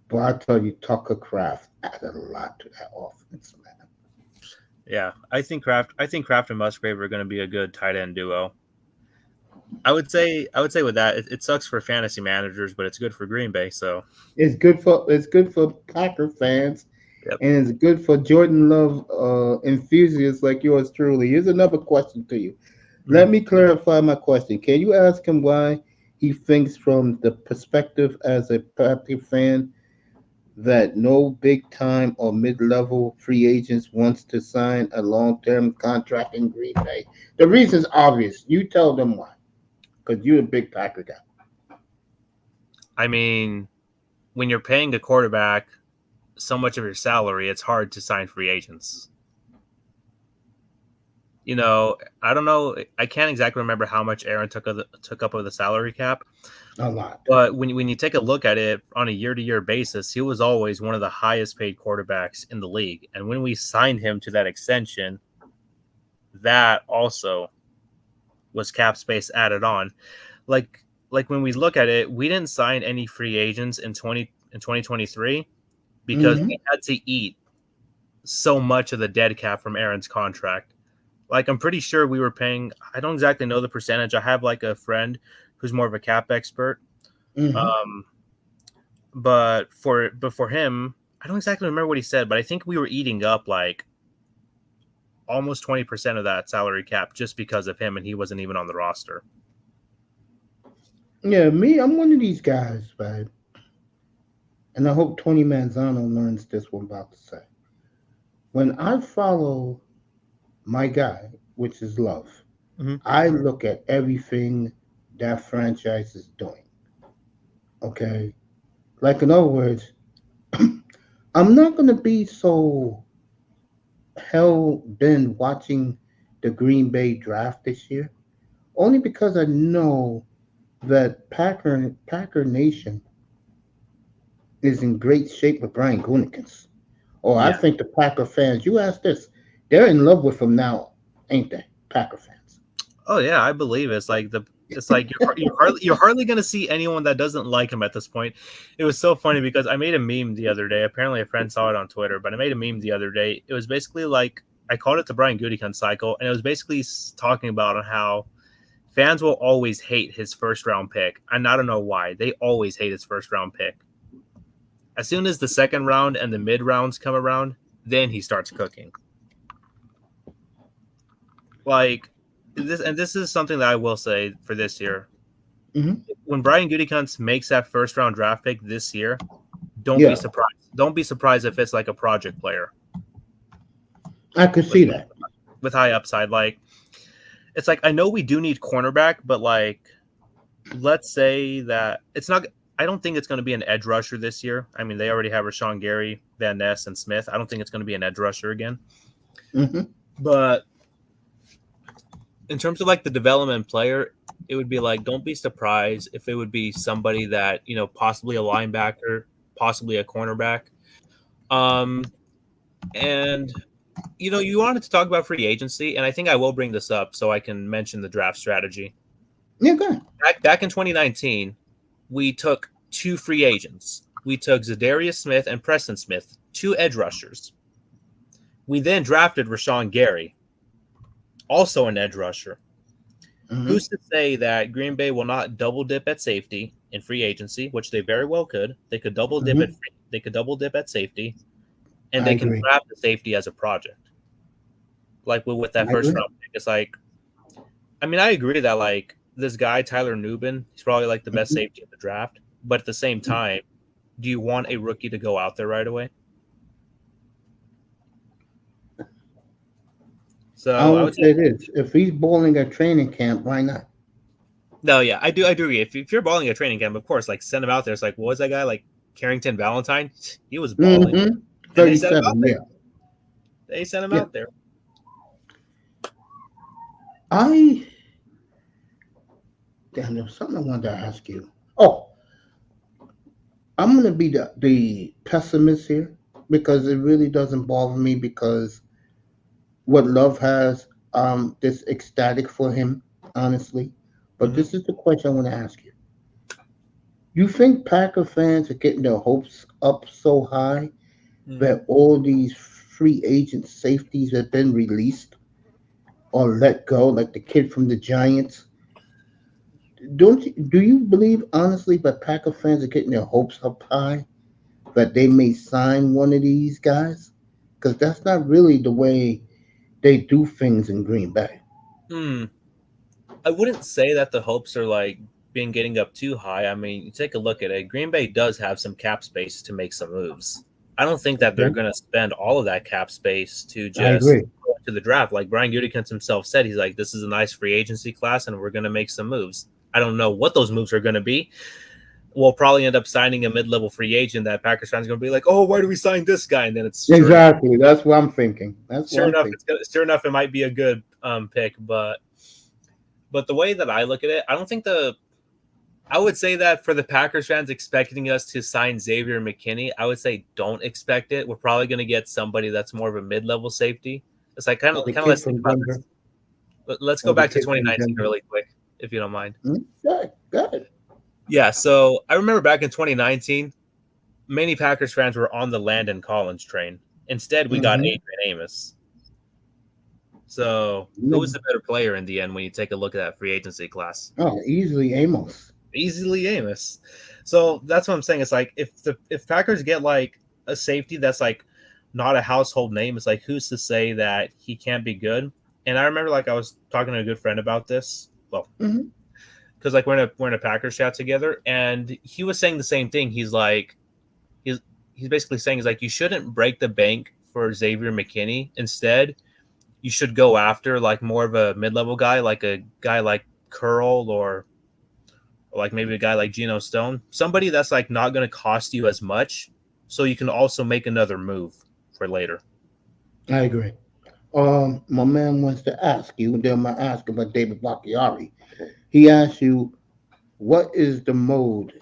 But I tell you, Tucker Kraft added a lot to that offense, man. Yeah, I think Kraft and Musgrave are going to be a good tight end duo. I would say with that, it sucks for fantasy managers, but it's good for Green Bay. So It's good for Packer fans, yep. and it's good for Jordan Love enthusiasts like yours truly. Here's another question to you. Let Mhm. me clarify my question. Can you ask him why he thinks, from the perspective as a Packer fan, that no big time or mid level free agents wants to sign a long term contract in Green Bay? The reason's obvious. You tell them why, because you're a big Packer guy. I mean, when you're paying a quarterback so much of your salary, it's hard to sign free agents. You know, I don't know. I can't exactly remember how much Aaron took up of the salary cap, A lot. but when you take a look at it on a year to year basis, he was always one of the highest paid quarterbacks in the league. And when we signed him to that extension, that also was cap space added on. Like when we look at it, we didn't sign any free agents in 2023 because Hmm. we had to eat so much of the dead cap from Aaron's contract. Like I'm pretty sure we were paying. I don't exactly know the percentage. I have like a friend who's more of a cap expert. Hmm. Um, but for him, I don't exactly remember what he said, but I think we were eating up like almost 20% of that salary cap just because of him, and he wasn't even on the roster. Yeah, me, I'm one of these guys, right? And I hope Tony Manzano learns this one I'm about to say. When I follow my guy, which is Love, Mm-hmm. I look at everything that franchise is doing. Okay? Like, in other words, I'm not going to be so hell bent watching the Green Bay draft this year, only because I know that Packer Nation is in great shape with Brian Gutekunst. Or I Yeah. think the Packer fans, you ask this, they're in love with him now, ain't they? Packer fans. Oh yeah, I believe it's like you're hardly gonna see anyone that doesn't like him at this point. It was so funny because I made a meme the other day. Apparently, a friend saw it on Twitter, but I made a meme the other day. It was basically like I called it the Brian Gutekunst cycle, and it was basically talking about on how fans will always hate his first round pick, and I don't know why they always hate his first round pick. As soon as the second round and the mid rounds come around, then he starts cooking. Like this is something that I will say for this year. Hmm. When Brian Gutekunst makes that first round draft pick this year, don't be Yeah, surprised. Don't be surprised if it's like a project player I could with see that. with high upside. Like it's like I know we do need cornerback, but like let's say that it's not. I don't think it's going to be an edge rusher this year. I mean, they already have Rashawn Gary, Van Ness, and Smith. I don't think it's going to be an edge rusher again. Hmm. But in terms of like the development player, it would be like don't be surprised if it would be somebody that possibly a linebacker, possibly a cornerback. Um, and you wanted to talk about free agency, and I think I will bring this up so I can mention the draft strategy. Yeah, go ahead. Back in 2019, we took two free agents. We took Zadarius Smith and Preston Smith, two edge rushers. We then drafted Rashawn Gary, also an edge rusher. Hmm. Who's to say that Green Bay will not double dip at safety in free agency, which they very well could. They could double dip Hmm. at safety, and I they can agree. draft the safety as a project. Like with that I first agree. round pick, it's like I mean I agree that like this guy Tyler Nubin, he's probably like the best Hmm. safety in the draft, but at the same time, do you want a rookie to go out there right away? I So I would would say say this: if he's balling at training camp, why not? no, yeah, I do agree. If you're balling a training camp, of course, like send him out there. It's like, what was that guy like Carrington Valentine? He was balling, Hmm. and they sent him out 37. there. Yeah. They sent him Yeah. out there. I Damn, there was something I wanted to ask you. Oh, I'm gonna be the pessimist here because it really doesn't bother me because what Love has, this ecstatic for him, honestly. But Mm-hmm. this is the question I want to ask you. You think Packer fans are getting their hopes up so high Mm. that all these free agent safeties have been released or let go, like the kid from the Giants? do you believe honestly that Packer fans are getting their hopes up high that they may sign one of these guys? Because that's not really the way they do things in Green Bay. Hmm. I wouldn't say that the hopes are like being getting up too high. I mean, you take a look at it. Green Bay does have some cap space to make some moves. I don't think that they're Okay? going to spend all of that cap space to I just agree. go to the draft. Like Brian Gutekunst himself said, he's like, "This is a nice free agency class, and we're going to make some moves." I don't know what those moves are going to be. We'll probably end up signing a mid-level free agent that Packers fans are going to be like, "Oh, why do we sign this guy?" And then it's Exactly. That's what I'm thinking. That's what I'm thinking. sure enough, it might be a good pick, but the way that I look at it, I would say that for the Packers fans expecting us to sign Xavier McKinney, I would say don't expect it. We're probably going to get somebody that's more of a mid-level safety. It's like kind Oh, of the let's kid think from about Denver. this. Let's go Oh, the back to kid from 2019 Denver. really quick, if you don't mind. Good. Good. Yeah, so I remember back in 2019, many Packers fans were on the Landon Collins train. Instead, we got Mm-hmm. Adrian Amos. So who was the better player in the end when you take a look at that free agency class? Oh, easily Amos. Easily Amos. So that's what I'm saying. It's like if Packers get like a safety that's like not a household name, it's like who's to say that he can't be good? And I remember like I was talking to a good friend about this. Well, Mm-hmm. because like we're in a Packers chat together, and he was saying the same thing. He's like he's basically saying he's like you shouldn't break the bank for Xavier McKinney. Instead, you should go after like more of a mid-level guy, like a guy like Curl or like maybe a guy like Geno Stone, somebody that's like not going to cost you as much, so you can also make another move for later. I agree. My man wants to ask you, and then I ask about David Bakhtiari. He asks you, what is the mode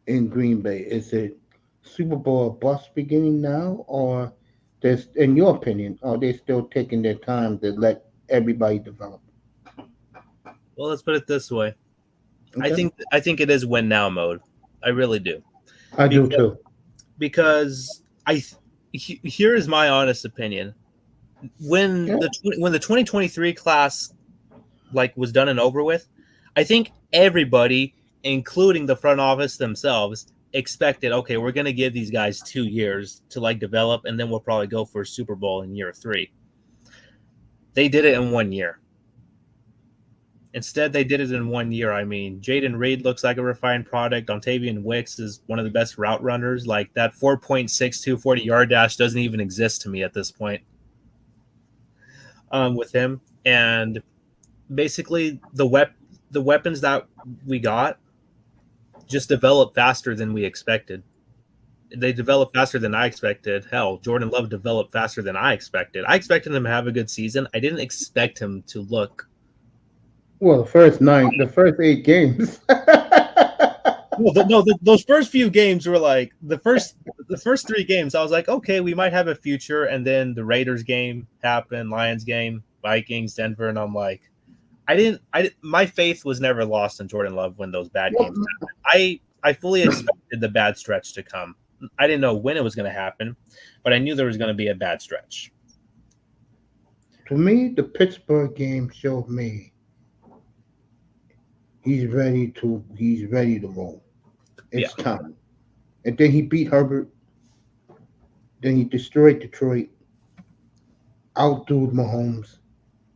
in Green Bay? Is it Super Bowl bust beginning now, or there's, in your opinion, are they still taking their time to let everybody develop? Well, let's put it this way. Okay, I think it is win now mode. I really do. I do Because, too. because here is my honest opinion. Yeah. When the 2023 class like was done and over with, I think everybody, including the front office themselves, expected, okay, we're going to give these guys 2 years to like develop, and then we'll probably go for a Super Bowl in year 3. They did it in 1 year. Instead, they did it in 1 year. I mean, Jaden Reed looks like a refined product. Ontavian Wicks is one of the best route runners. Like that 4.62 40-yard dash doesn't even exist to me at this point with him. And basically, the weapons that we got just developed faster than we expected. They developed faster than I expected. Hell, Jordan Love developed faster than I expected. I expected him to have a good season. I didn't expect him to look. Well, the first 8 games. No, those first few games were like the first 3 games. I was like, okay, we might have a future. And then the Raiders game happened, Lions game, Vikings, Denver, and I'm like, my faith was never lost in Jordan Love when those bad games happened. I fully expected the bad stretch to come. I didn't know when it was going to happen, but I knew there was going to be a bad stretch. To me, the Pittsburgh game showed me he's ready to roll. It's time. And then he beat Herbert. Then he destroyed Detroit. Outdoed Mahomes.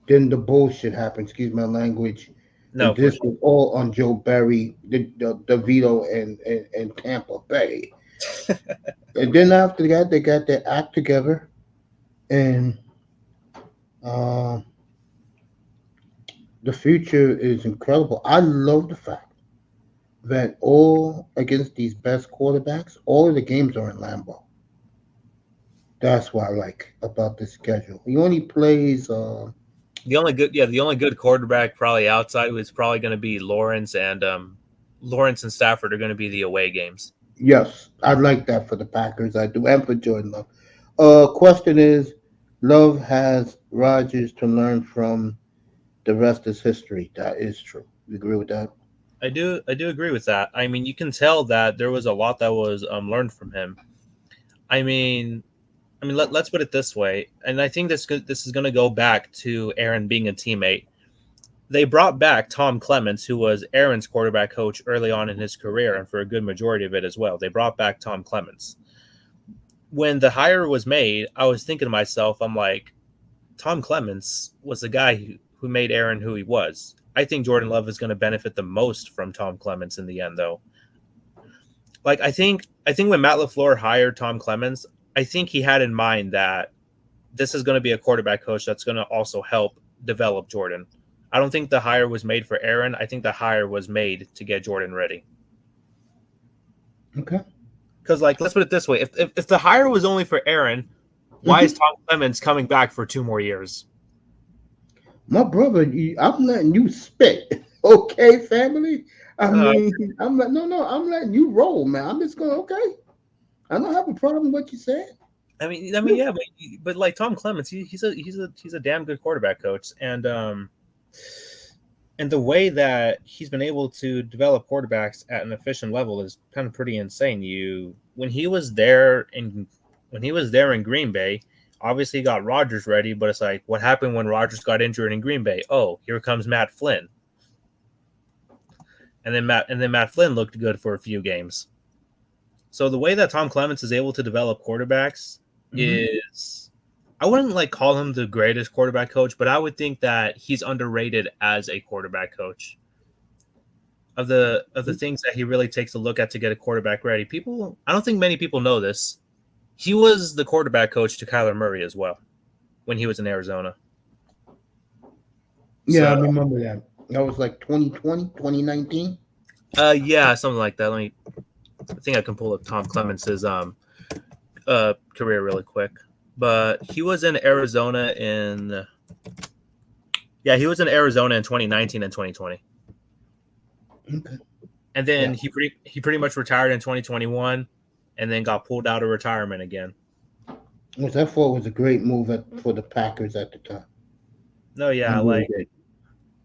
Then the bullshit happened. Excuse my language. No, And this was all on Joe Barry, the Vito, and Tampa Bay. And then after that, they got their act together, and uh, the future is incredible. I love the fact that all against these best quarterbacks, all of the games are in Lambeau. That's what I like about this schedule. He only plays. The only good quarterback probably outside was probably going to be Lawrence and Stafford are going to be the away games. Yes, I like that for the Packers. I do, and for Jordan Love. Question is, Love has Rodgers to learn from. The rest is history. That is true. You agree with that? I do agree with that. I mean, you can tell that there was a lot that was learned from him. I mean, let's put it this way, and I think this is going to go back to Aaron being a teammate. They brought back Tom Clements, who was Aaron's quarterback coach early on in his career and for a good majority of it as well. They brought back Tom Clements. When the hire was made, I was thinking to myself, I'm like, Tom Clements was the guy who made Aaron who he was. I think Jordan Love is going to benefit the most from Tom Clements in the end, though. Like, I think when Matt LaFleur hired Tom Clements, I think he had in mind that this is going to be a quarterback coach that's going to also help develop Jordan. I don't think the hire was made for Aaron. I think the hire was made to get Jordan ready. Okay. Because, like, let's put it this way. If the hire was only for Aaron, why is Tom Clements coming back for 2 more years? My brother, I'm letting you spit. Okay, family? I'm letting you roll, man. I'm just going, okay. I don't have a problem with what you said. I mean, yeah, but like Tom Clements, he's a damn good quarterback coach, and the way that he's been able to develop quarterbacks at an efficient level is kind of pretty insane. When he was there in Green Bay, obviously he got Rodgers ready, but it's like, what happened when Rodgers got injured in Green Bay? Oh, here comes Matt Flynn, and then Matt Flynn looked good for a few games. So the way that Tom Clements is able to develop quarterbacks is, I wouldn't like call him the greatest quarterback coach, but I would think that he's underrated as a quarterback coach. Of the things that he really takes a look at to get a quarterback ready. I don't think many people know this. He was the quarterback coach to Kyler Murray as well when he was in Arizona. Yeah, I remember that. That was like 2020, 2019. Yeah, something like that. I think I can pull up Tom Clements' career really quick. But he was in Arizona in 2019 and 2020. Okay. And then he pretty much retired in 2021 and then got pulled out of retirement again. Which I thought was a great move for the Packers at the time. No, yeah,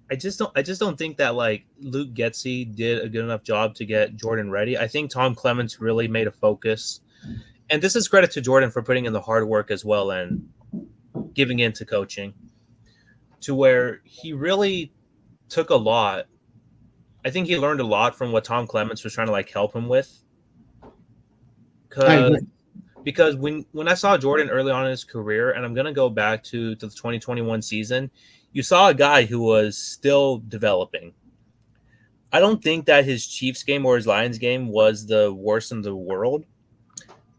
I just don't think that like Luke Getsy did a good enough job to get Jordan ready. I think Tom Clements really made a focus. And this is credit to Jordan for putting in the hard work as well and giving in to coaching, to where he really took a lot. I think he learned a lot from what Tom Clements was trying to like help him with. Because when I saw Jordan early on in his career, and I'm going to go back to the 2021 season, you saw a guy who was still developing. I don't think that his Chiefs game or his Lions game was the worst in the world.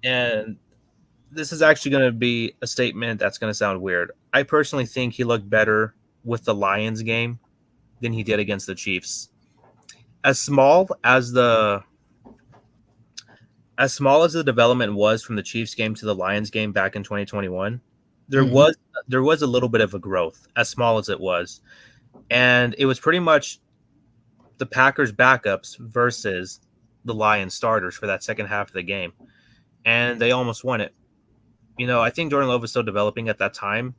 And this is actually going to be a statement that's going to sound weird. I personally think he looked better with the Lions game than he did against the Chiefs. As small as the development was from the Chiefs game to the Lions game back in 2021, there was a little bit of a growth, as small as it was. And it was pretty much the Packers backups versus the Lions starters for that second half of the game. And they almost won it. I think Jordan Love was still developing at that time.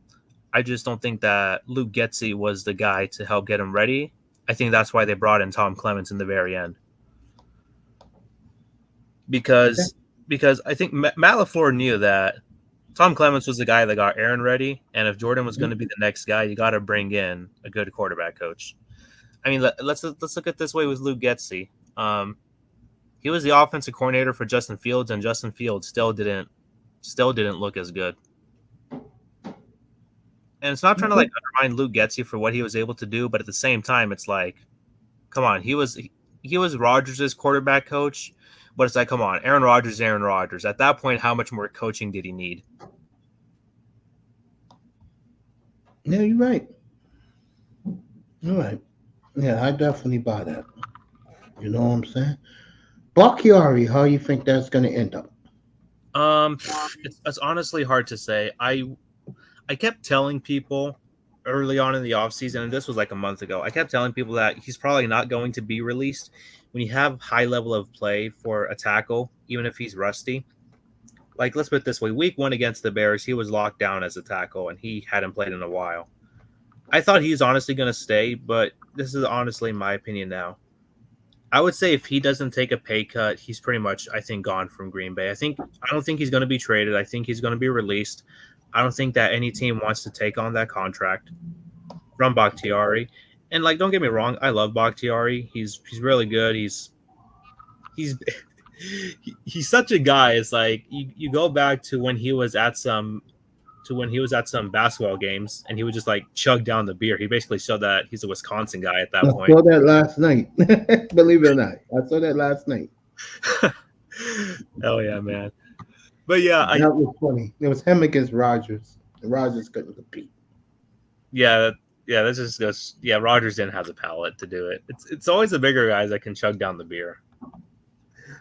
I just don't think that Luke Getsy was the guy to help get him ready. I think that's why they brought in Tom Clements in the very end. Because I think Matt LaFleur knew that Tom Clements was the guy that got Aaron ready, and if Jordan was going to be the next guy, you got to bring in a good quarterback coach. I mean, let's look at it this way with Luke Getsy. He was the offensive coordinator for Justin Fields, and Justin Fields still didn't look as good. And it's not trying to like undermine Luke Getsy for what he was able to do, but at the same time, it's like, come on, he was Rodgers' quarterback coach, but it's like, come on, Aaron Rodgers. At that point, how much more coaching did he need? Yeah, you're right. All right. Yeah, I definitely buy that. You know what I'm saying? Bakhtiari, how you think that's going to end up? It's honestly hard to say. I kept telling people early on in the offseason, and this was like a month ago, I kept telling people that he's probably not going to be released. When you have high level of play for a tackle, even if he's rusty, like let's put it this way, week 1 against the Bears, he was locked down as a tackle, and he hadn't played in a while. I thought he's honestly going to stay, but this is honestly my opinion now. I would say if he doesn't take a pay cut, he's pretty much, I think, gone from Green Bay. I don't think he's going to be traded. I think he's going to be released. I don't think that any team wants to take on that contract from Bakhtiari. And like, don't get me wrong, I love Bakhtiari. He's really good. He's he's such a guy. It's like you go back to when he was at some basketball games and he would just like chug down the beer. He basically showed that he's a Wisconsin guy at that I point. saw that last night. Believe it or not, I saw that last night. Oh yeah, man. But yeah, that was funny. It was him against Rogers. Rogers couldn't compete. Yeah, this is just Rogers didn't have the palate to do it. It's always the bigger guys that can chug down the beer.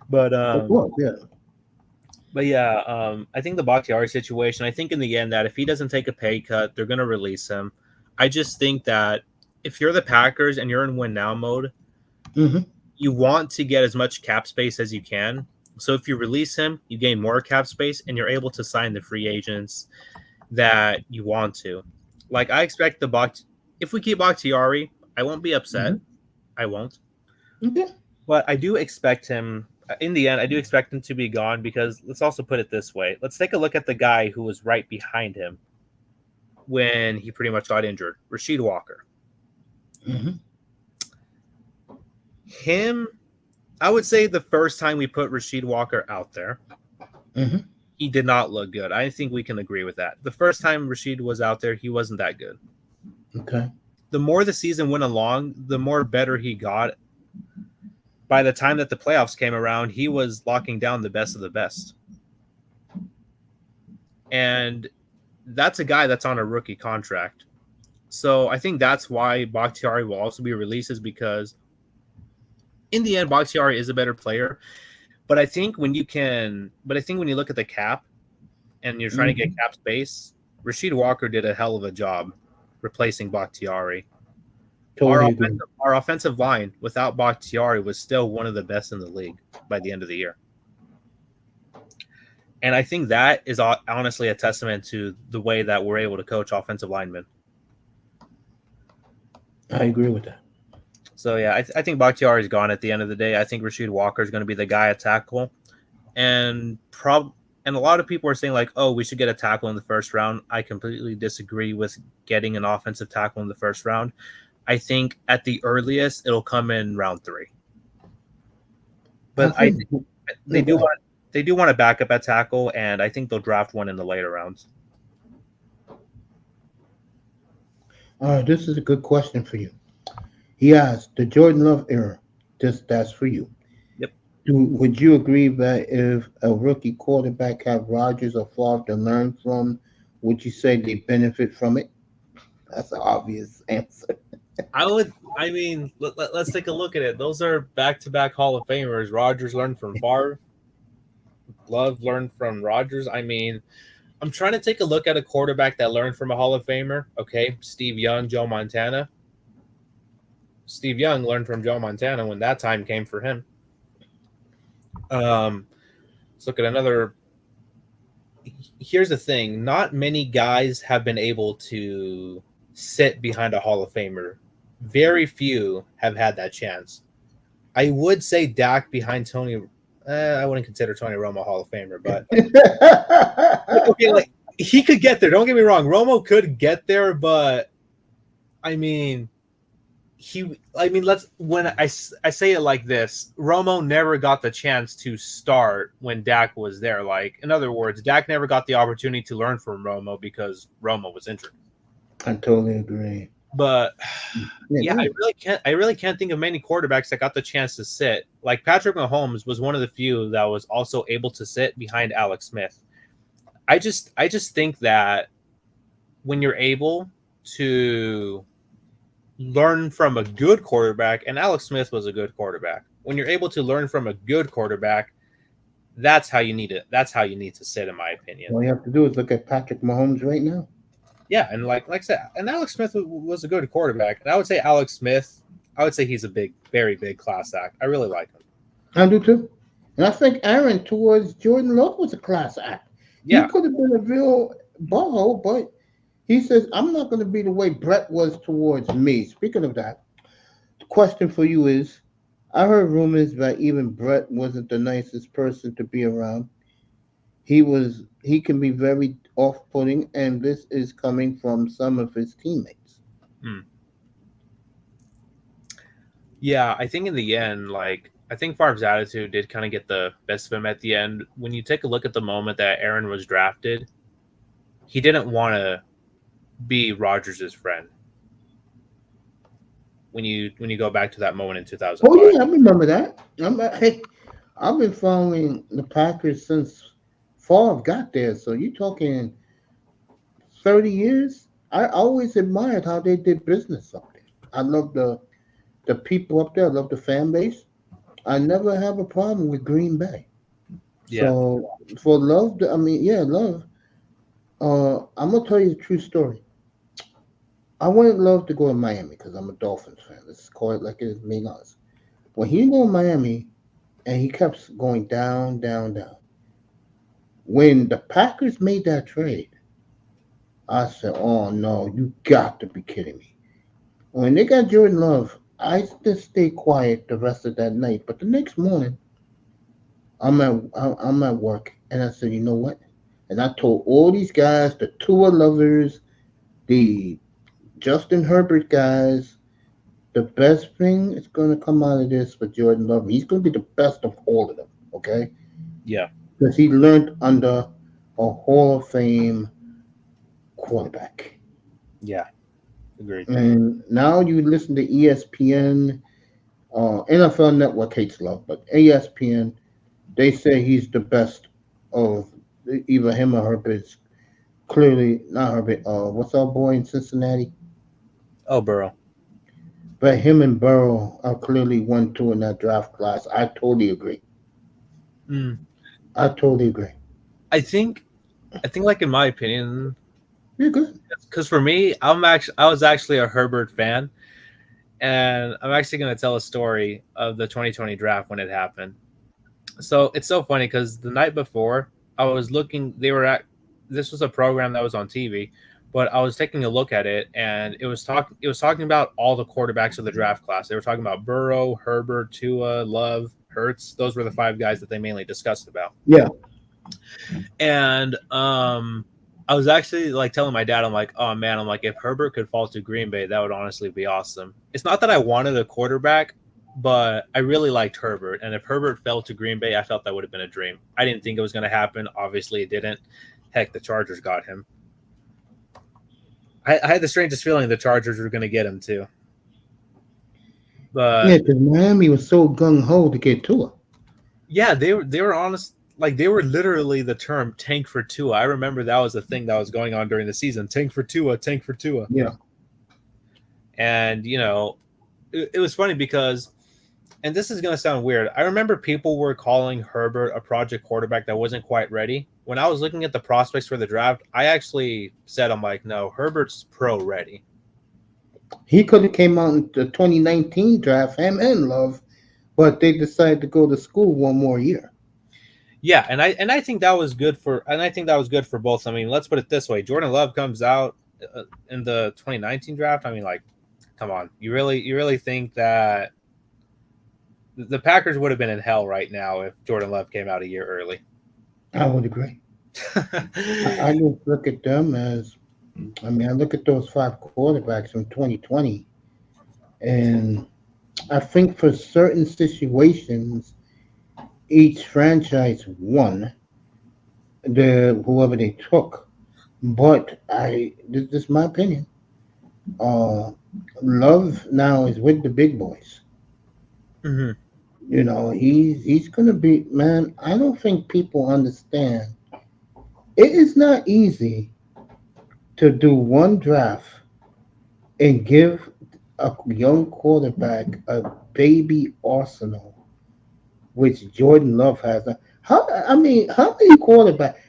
But Of course, yeah. But yeah, I think the Bakhtiari situation, I think in the end that if he doesn't take a pay cut, they're going to release him. I just think that if you're the Packers and you're in win now mode, you want to get as much cap space as you can. So if you release him, you gain more cap space and you're able to sign the free agents that you want to. Like I expect if we keep Bakhtiari, I won't be upset. I won't. Okay. But I do expect him. In the end, I do expect him to be gone because let's also put it this way. Let's take a look at the guy who was right behind him when he pretty much got injured, Rasheed Walker. Him, I would say the first time we put Rasheed Walker out there, he did not look good. I think we can agree with that. The first time Rasheed was out there, he wasn't that good. Okay. The more the season went along, the more better he got. By the time that the playoffs came around, he was locking down the best of the best. And that's a guy that's on a rookie contract. So I think that's why Bakhtiari will also be released, is because in the end, Bakhtiari is a better player. But I think when you look at the cap and you're trying to get cap space, Rasheed Walker did a hell of a job replacing Bakhtiari. Our offensive line without Bakhtiari was still one of the best in the league by the end of the year. And I think that is honestly a testament to the way that we're able to coach offensive linemen. I agree with that. So, yeah, I think Bakhtiari is gone at the end of the day. I think Rasheed Walker is going to be the guy at tackle. And a lot of people are saying, like, oh, we should get a tackle in the first round. I completely disagree with getting an offensive tackle in the first round. I think at the earliest it'll come in round 3. But they do want to back up at tackle, and I think they'll draft one in the later rounds. All right, this is a good question for you. He asked, the Jordan Love era, that's for you. Yep. Would you agree that if a rookie quarterback have Rodgers or Favre to learn from, would you say they benefit from it? That's an obvious answer. I mean, let's take a look at it. Those are back-to-back Hall of Famers. Rodgers learned from Favre. Love learned from Rodgers. I mean, I'm trying to take a look at a quarterback that learned from a Hall of Famer. Okay, Steve Young, Joe Montana. Steve Young learned from Joe Montana when that time came for him. Let's look at another. Here's the thing. Not many guys have been able to sit behind a Hall of Famer. Very few have had that chance. I would say Dak behind Tony. I wouldn't consider Tony Romo a Hall of Famer, but okay, like he could get there. Don't get me wrong. Romo could get there, but I mean, when I say it like this, Romo never got the chance to start when Dak was there. Like, in other words, Dak never got the opportunity to learn from Romo because Romo was injured. I totally agree. But yeah, I really can't think of many quarterbacks that got the chance to sit. Like Patrick Mahomes was one of the few that was also able to sit behind Alex Smith. I just think that when you're able to learn from a good quarterback, and Alex Smith was a good quarterback. When you're able to learn from a good quarterback, that's how you need it. That's how you need to sit, in my opinion. All you have to do is look at Patrick Mahomes right now. Yeah, and like I said, and Alex Smith was a good quarterback. And I would say Alex Smith, he's a very big class act. I really like him. I do too. And I think Aaron towards Jordan Love was a class act. Yeah. He could have been a real ball, but he says, I'm not going to be the way Brett was towards me. Speaking of that, the question for you is, I heard rumors that even Brett wasn't the nicest person to be around. He can be very off-putting, and this is coming from some of his teammates. Yeah, I think in the end, like I think Favre's attitude did kind of get the best of him at the end. When you take a look at the moment that Aaron was drafted, he didn't want to be Rodgers' friend. When you go back to that moment in Oh 2005. yeah, I remember that. Hey, I've been following the Packers since Favre got there. So you're talking 30 years. I always admired how they did business up there. I love the people up there. I love the fan base. I never have a problem with Green Bay. Yeah. So for Love, I mean, yeah, Love. I'm gonna tell you the true story. I wanted Love to go to Miami because I'm a Dolphins fan. Let's call it like it is, being honest. When he go to Miami and he kept going down, down, down. When the Packers made that trade, I said, "Oh no, you got to be kidding me!" When they got Jordan Love, I just stayed quiet the rest of that night. But the next morning, I'm at work, and I said, "You know what?" And I told all these guys, the Tua lovers, the Justin Herbert guys, the best thing is going to come out of this for Jordan Love. He's going to be the best of all of them, okay? Yeah. Because he learned under a Hall of Fame quarterback. Yeah. Agreed. And now you listen to ESPN, NFL Network hates Love, but ESPN, they say he's the best of either him or Herbert's. Clearly, not Herbert. What's our boy in Cincinnati? Oh, Burrow. But him and Burrow are clearly 1-2 in that draft class. I totally agree. Mm. I totally agree. I think, like in my opinion, You're good. because for me, I was actually a Herbert fan, and I'm actually going to tell a story of the 2020 draft when it happened. So it's so funny because the night before, I was looking. This was a program that was on TV, but I was taking a look at it, and it was talking about all the quarterbacks of the draft class. They were talking about Burrow, Herbert, Tua, Love, Hurts. Those were the 5 guys that they mainly discussed about. Yeah. And I was actually like telling my dad, I'm like, oh man, I'm like, if Herbert could fall to Green Bay, that would honestly be awesome. It's not that I wanted a quarterback, but I really liked Herbert. And if Herbert fell to Green Bay, I felt that would have been a dream. I didn't think it was going to happen. Obviously, it didn't. Heck, the Chargers got him. I had the strangest feeling the Chargers were going to get him too. But Yeah, because Miami was so gung ho to get Tua. yeah, they were honest. Like they were literally the term tank for Tua. I remember that was the thing that was going on during the season. Tank for Tua, tank for Tua. Yeah. And it was funny because, and this is going to sound weird, I remember people were calling Herbert a project quarterback that wasn't quite ready. When I was looking at the prospects for the draft, I actually said, I'm like, no, Herbert's pro ready. He could have came out in the 2019 draft, him and Love, but they decided to go to school one more year. Yeah, and I think that was good for both. I mean, let's put it this way: Jordan Love comes out in the 2019 draft. I mean, like, come on, you really think that the Packers would have been in hell right now if Jordan Love came out a year early? I would agree. I just look at them as, I mean, I look at those 5 quarterbacks from 2020, and I think for certain situations, each franchise won whoever they took. But this is my opinion. Love now is with the big boys. Mm-hmm. He's gonna be, man. I don't think people understand. It is not easy to do one draft and give a young quarterback a baby arsenal, which Jordan Love has. How many quarterbacks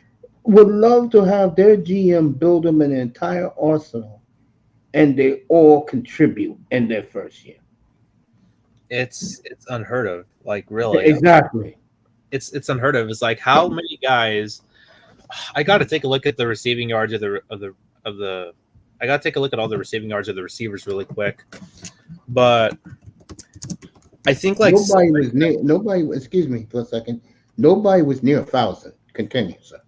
would love to have their GM build them an entire arsenal, and they all contribute in their first year? It's unheard of. Like really, Exactly. It's unheard of. It's like how many guys. I got to take a look at the receiving yards of the. I got to take a look at all the receiving yards of the receivers really quick, but I think like nobody. Excuse me for a second. Nobody was near 1,000. Continue, sir.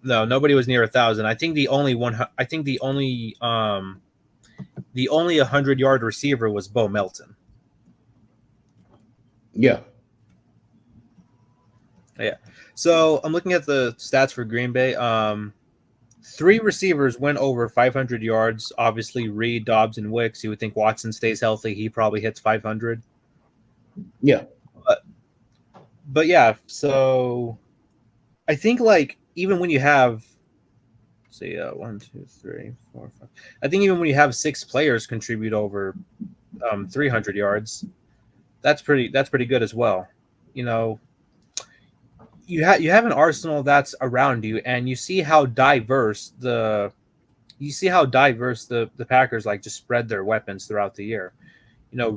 No, nobody was near 1,000. I think the only 100-yard receiver was Bo Melton. Yeah. Yeah. So I'm looking at the stats for Green Bay. 3 receivers went over 500 yards. Obviously, Reed, Dobbs, and Wicks. You would think Watson stays healthy. He probably hits 500. Yeah. But yeah, so I think like even when you have, say, 1, 2, 3, 4, 5. I think even when you have 6 players contribute over 300 yards, that's pretty good as well. You know, you have an arsenal that's around you, and you see how diverse the Packers like just spread their weapons throughout the year. You know,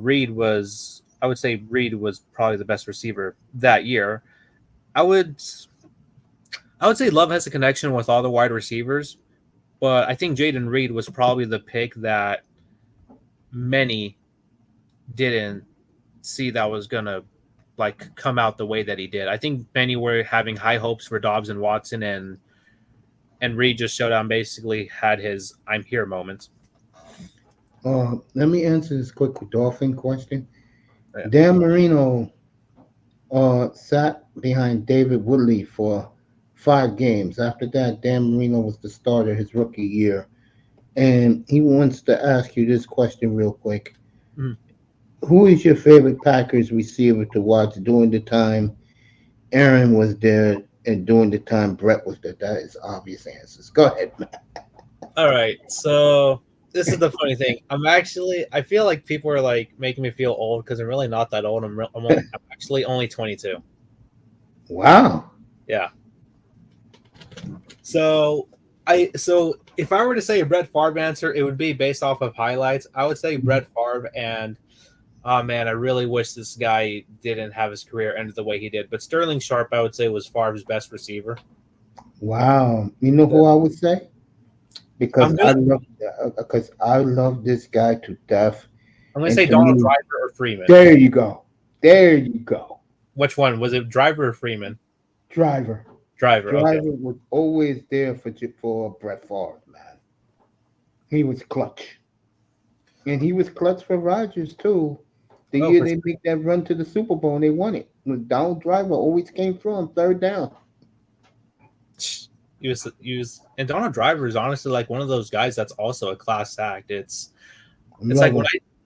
I would say Reed was probably the best receiver that year. I would say Love has a connection with all the wide receivers, but I think Jaden Reed was probably the pick that many didn't see that was gonna like come out the way that he did. I think many were having high hopes for Dobbs and Watson, and Reed just showed out and basically had his "I'm here" moment. Let me answer this quick Dolphin question. Yeah. Dan Marino sat behind David Woodley for 5 games. After that, Dan Marino was the starter his rookie year. And he wants to ask you this question real quick. Mhm. Who is your favorite Packers receiver to watch during the time Aaron was there and during the time Brett was there? That is obvious answers. Go ahead, Matt. All right, so this is the funny thing. I feel like people are like making me feel old because I'm really not that old. I'm actually only 22. Wow. Yeah. So if I were to say a Brett Favre answer, it would be based off of highlights. I would say Brett Favre, and oh man, I really wish this guy didn't have his career ended the way he did. But Sterling Sharp, I would say, was Favre's best receiver. Wow. You know who I would say? Because I love this guy to death. I'm going to say Donald Driver or Freeman. There you go. Which one? Was it Driver or Freeman? Driver Okay. was always there for Brett Favre, man. He was clutch. And he was clutch for Rodgers, too. The year they make that run to the Super Bowl and they won it. Donald Driver always came through on 3rd down. He was, and Donald Driver is honestly like one of those guys that's also a class act. It's like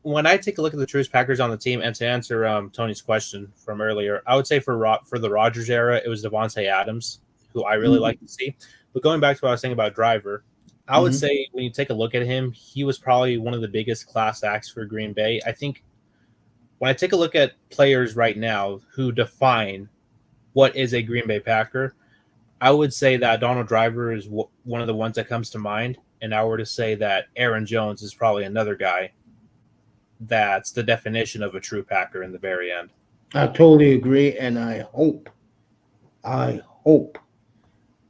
when I take a look at the truest Packers on the team, and to answer Tony's question from earlier, I would say for the Rodgers era, it was Devontae Adams, who I really like to see. But going back to what I was saying about Driver, I would say when you take a look at him, he was probably one of the biggest class acts for Green Bay. I think when I take a look at players right now who define what is a Green Bay Packer, I would say that Donald Driver is one of the ones that comes to mind. And I were to say that Aaron Jones is probably another guy that's the definition of a true Packer in the very end. I totally agree, and I hope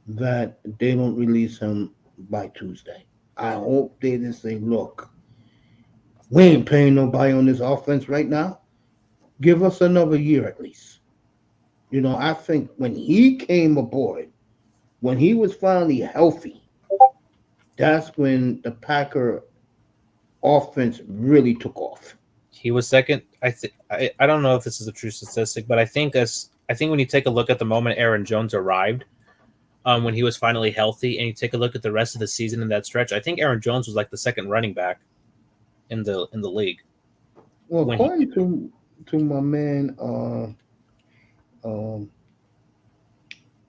that they don't release him by Tuesday. I hope they just say, look, we ain't paying nobody on this offense right now. Give us another year at least. You know, I think when he came aboard, when he was finally healthy, that's when the Packer offense really took off. He was second. I don't know if this is a true statistic, but I think when you take a look at the moment Aaron Jones arrived, when he was finally healthy, and you take a look at the rest of the season in that stretch, I think Aaron Jones was like the second running back in the league. Well, according to my man,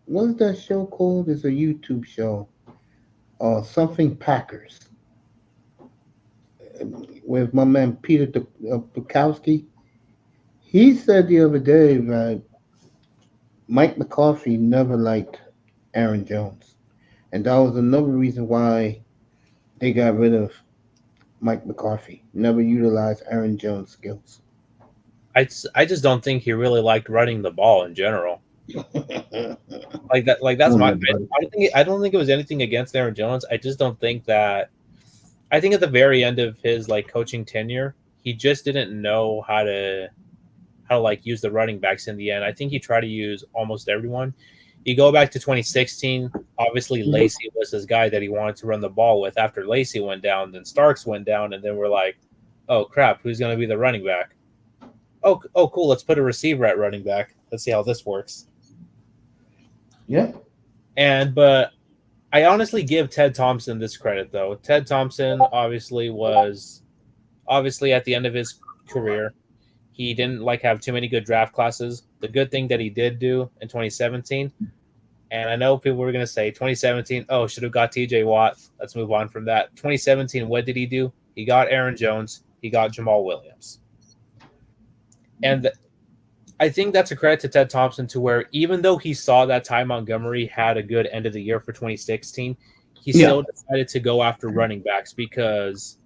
what's that show called? It's a YouTube show. Something Packers. With my man Peter Bukowski. He said the other day that Mike McCarthy never liked Aaron Jones. And that was another reason why they got rid of Mike McCarthy. Never utilized Aaron Jones' skills. I just don't think he really liked running the ball in general. That's my. I don't think it was anything against Aaron Jones. I just don't think that. I think at the very end of his like coaching tenure, he just didn't know how to like use the running backs in the end. I think he tried to use almost everyone. You go back to 2016, obviously Lacey was his guy that he wanted to run the ball with. After Lacey went down, then Starks went down, and then we're like, oh crap, who's going to be the running back? oh, cool. Let's put a receiver at running back. Let's see how this works. Yeah. But I honestly give Ted Thompson this credit, though. Ted Thompson was at the end of his career. He didn't have too many good draft classes. The good thing that he did do in 2017, and I know people were going to say 2017, oh, should have got TJ Watt. Let's move on from that. 2017, what did he do? He got Aaron Jones. He got Jamal Williams. And I think that's a credit to Ted Thompson, to where even though he saw that Ty Montgomery had a good end of the year for 2016, he still decided to go after running backs because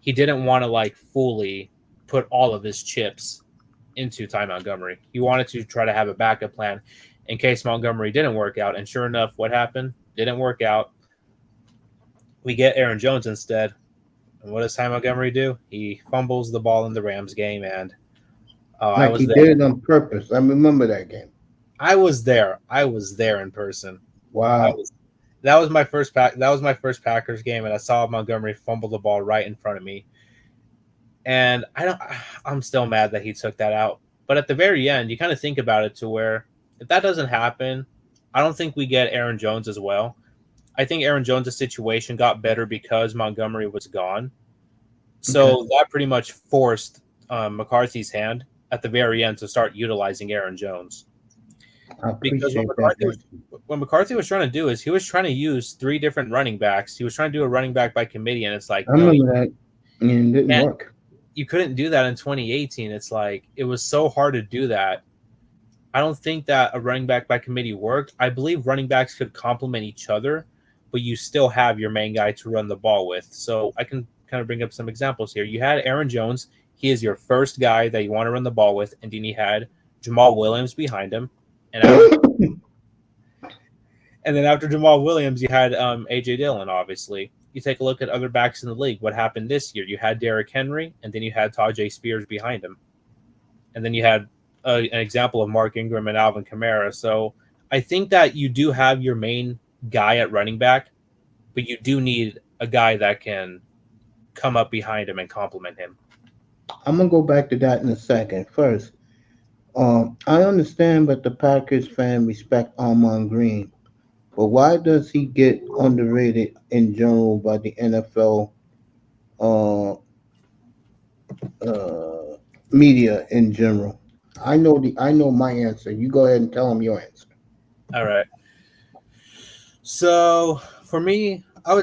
he didn't want to fully put all of his chips into Ty Montgomery. He wanted to try to have a backup plan in case Montgomery didn't work out. And sure enough, what happened? Didn't work out. We get Aaron Jones instead. And what does Ty Montgomery do? He fumbles the ball in the Rams game, and he did it on purpose. I remember that game. I was there. I was there in person. Wow. That was my first Packers game, and I saw Montgomery fumble the ball right in front of me. And I'm still mad that he took that out. But at the very end, you kind of think about it to where if that doesn't happen, I don't think we get Aaron Jones as well. I think Aaron Jones' situation got better because Montgomery was gone. So that pretty much forced McCarthy's hand at the very end to start utilizing Aaron Jones. Because what McCarthy was trying to do is he was trying to use 3 different running backs. He was trying to do a running back by committee, and it's like, I remember that, and it didn't work. You couldn't do that in 2018. It's like it was so hard to do that. I don't think that a running back by committee worked. I believe running backs could complement each other, but you still have your main guy to run the ball with. So I can kind of bring up some examples here. You had Aaron Jones. He is your first guy that you want to run the ball with, and then you had Jamal Williams behind him. And then after Jamal Williams, you had A.J. Dillon, obviously. You take a look at other backs in the league. What happened this year? You had Derrick Henry, and then you had Tajay Spears behind him. And then you had an example of Mark Ingram and Alvin Kamara. So I think that you do have your main guy at running back, but you do need a guy that can come up behind him and complement him. I'm going to go back to that in a second. First, I understand that the Packers fan respect Armand Green, but why does he get underrated in general by the NFL media in general? I know my answer. You go ahead and tell him your answer. All right. So for me, I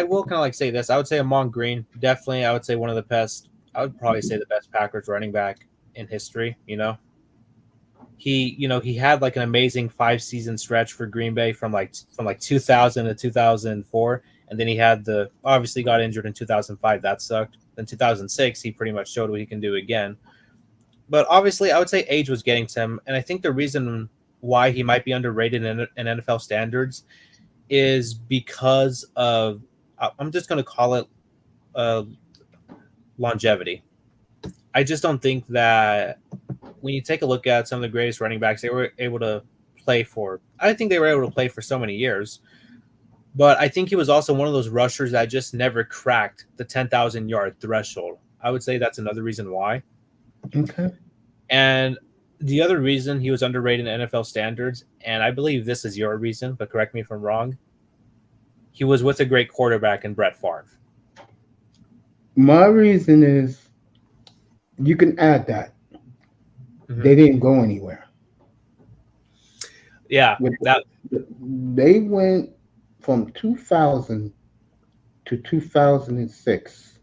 will kind of say this. I would say Armand Green, definitely. I would say one of the best. I would probably say the best Packers running back in history. He had an amazing 5-season stretch for Green Bay from 2000 to 2004, and then he obviously got injured in 2005. That sucked. Then 2006, he pretty much showed what he can do again. But obviously, I would say age was getting to him, and I think the reason why he might be underrated in NFL standards is because of, I'm just going to call it longevity. I just don't think that when you take a look at some of the greatest running backs, they were able to play for. I think they were able to play for so many years, but I think he was also one of those rushers that just never cracked the 10,000-yard threshold. I would say that's another reason why. Okay. And the other reason he was underrated in NFL standards, and I believe this is your reason, but correct me if I'm wrong, he was with a great quarterback in Brett Favre. My reason is, you can add that. Mm-hmm. They didn't go anywhere. Yeah. They went from 2000 to 2006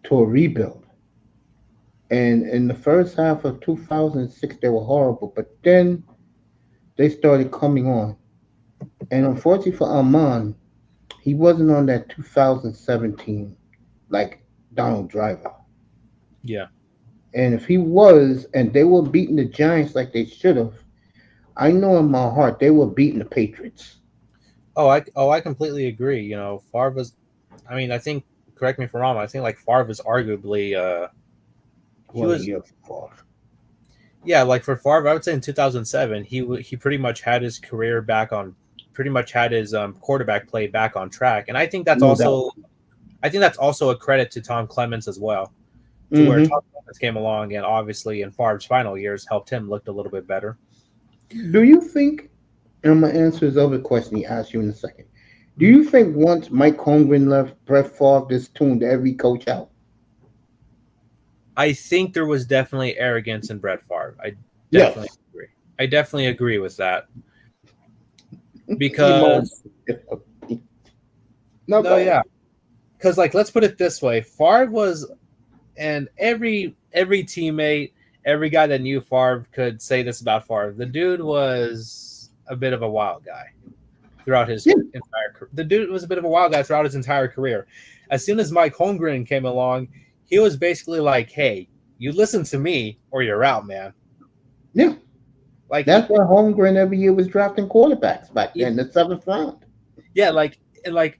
to a rebuild. And in the first half of 2006, they were horrible. But then they started coming on. And unfortunately for Armand, he wasn't on that 2017 like Donald Driver. Yeah. And if he was, and they were beating the Giants like they should have, I know in my heart they were beating the Patriots. I completely agree. Favre was, I think, correct me if I'm wrong, I think Favre was arguably for Favre, I would say in 2007, he pretty much had his career back on, pretty much had his quarterback play back on track, and I think that's also a credit to Tom Clements as well, to where Mhm. Tom Thomas came along, and obviously in Favre's final years helped him look a little bit better. Do you think? And I'm gonna answer his other question he asked you in a second. Do you think once Mike Holmgren left, Brett Favre just tuned every coach out? I think there was definitely arrogance in Brett Favre. I definitely Yes. agree. I definitely agree with that Iman. because No, go ahead. yeah, because like let's put it this way, Favre was, and every teammate, every guy that knew Favre could say this about Favre. The dude was a bit of a wild guy throughout his entire career. The dude was a bit of a wild guy throughout his entire career. As soon as Mike Holmgren came along, he was basically like, "Hey, you listen to me or you're out, man." Yeah. Like That's why Holmgren every year was drafting quarterbacks back then, the 7th round. yeah, like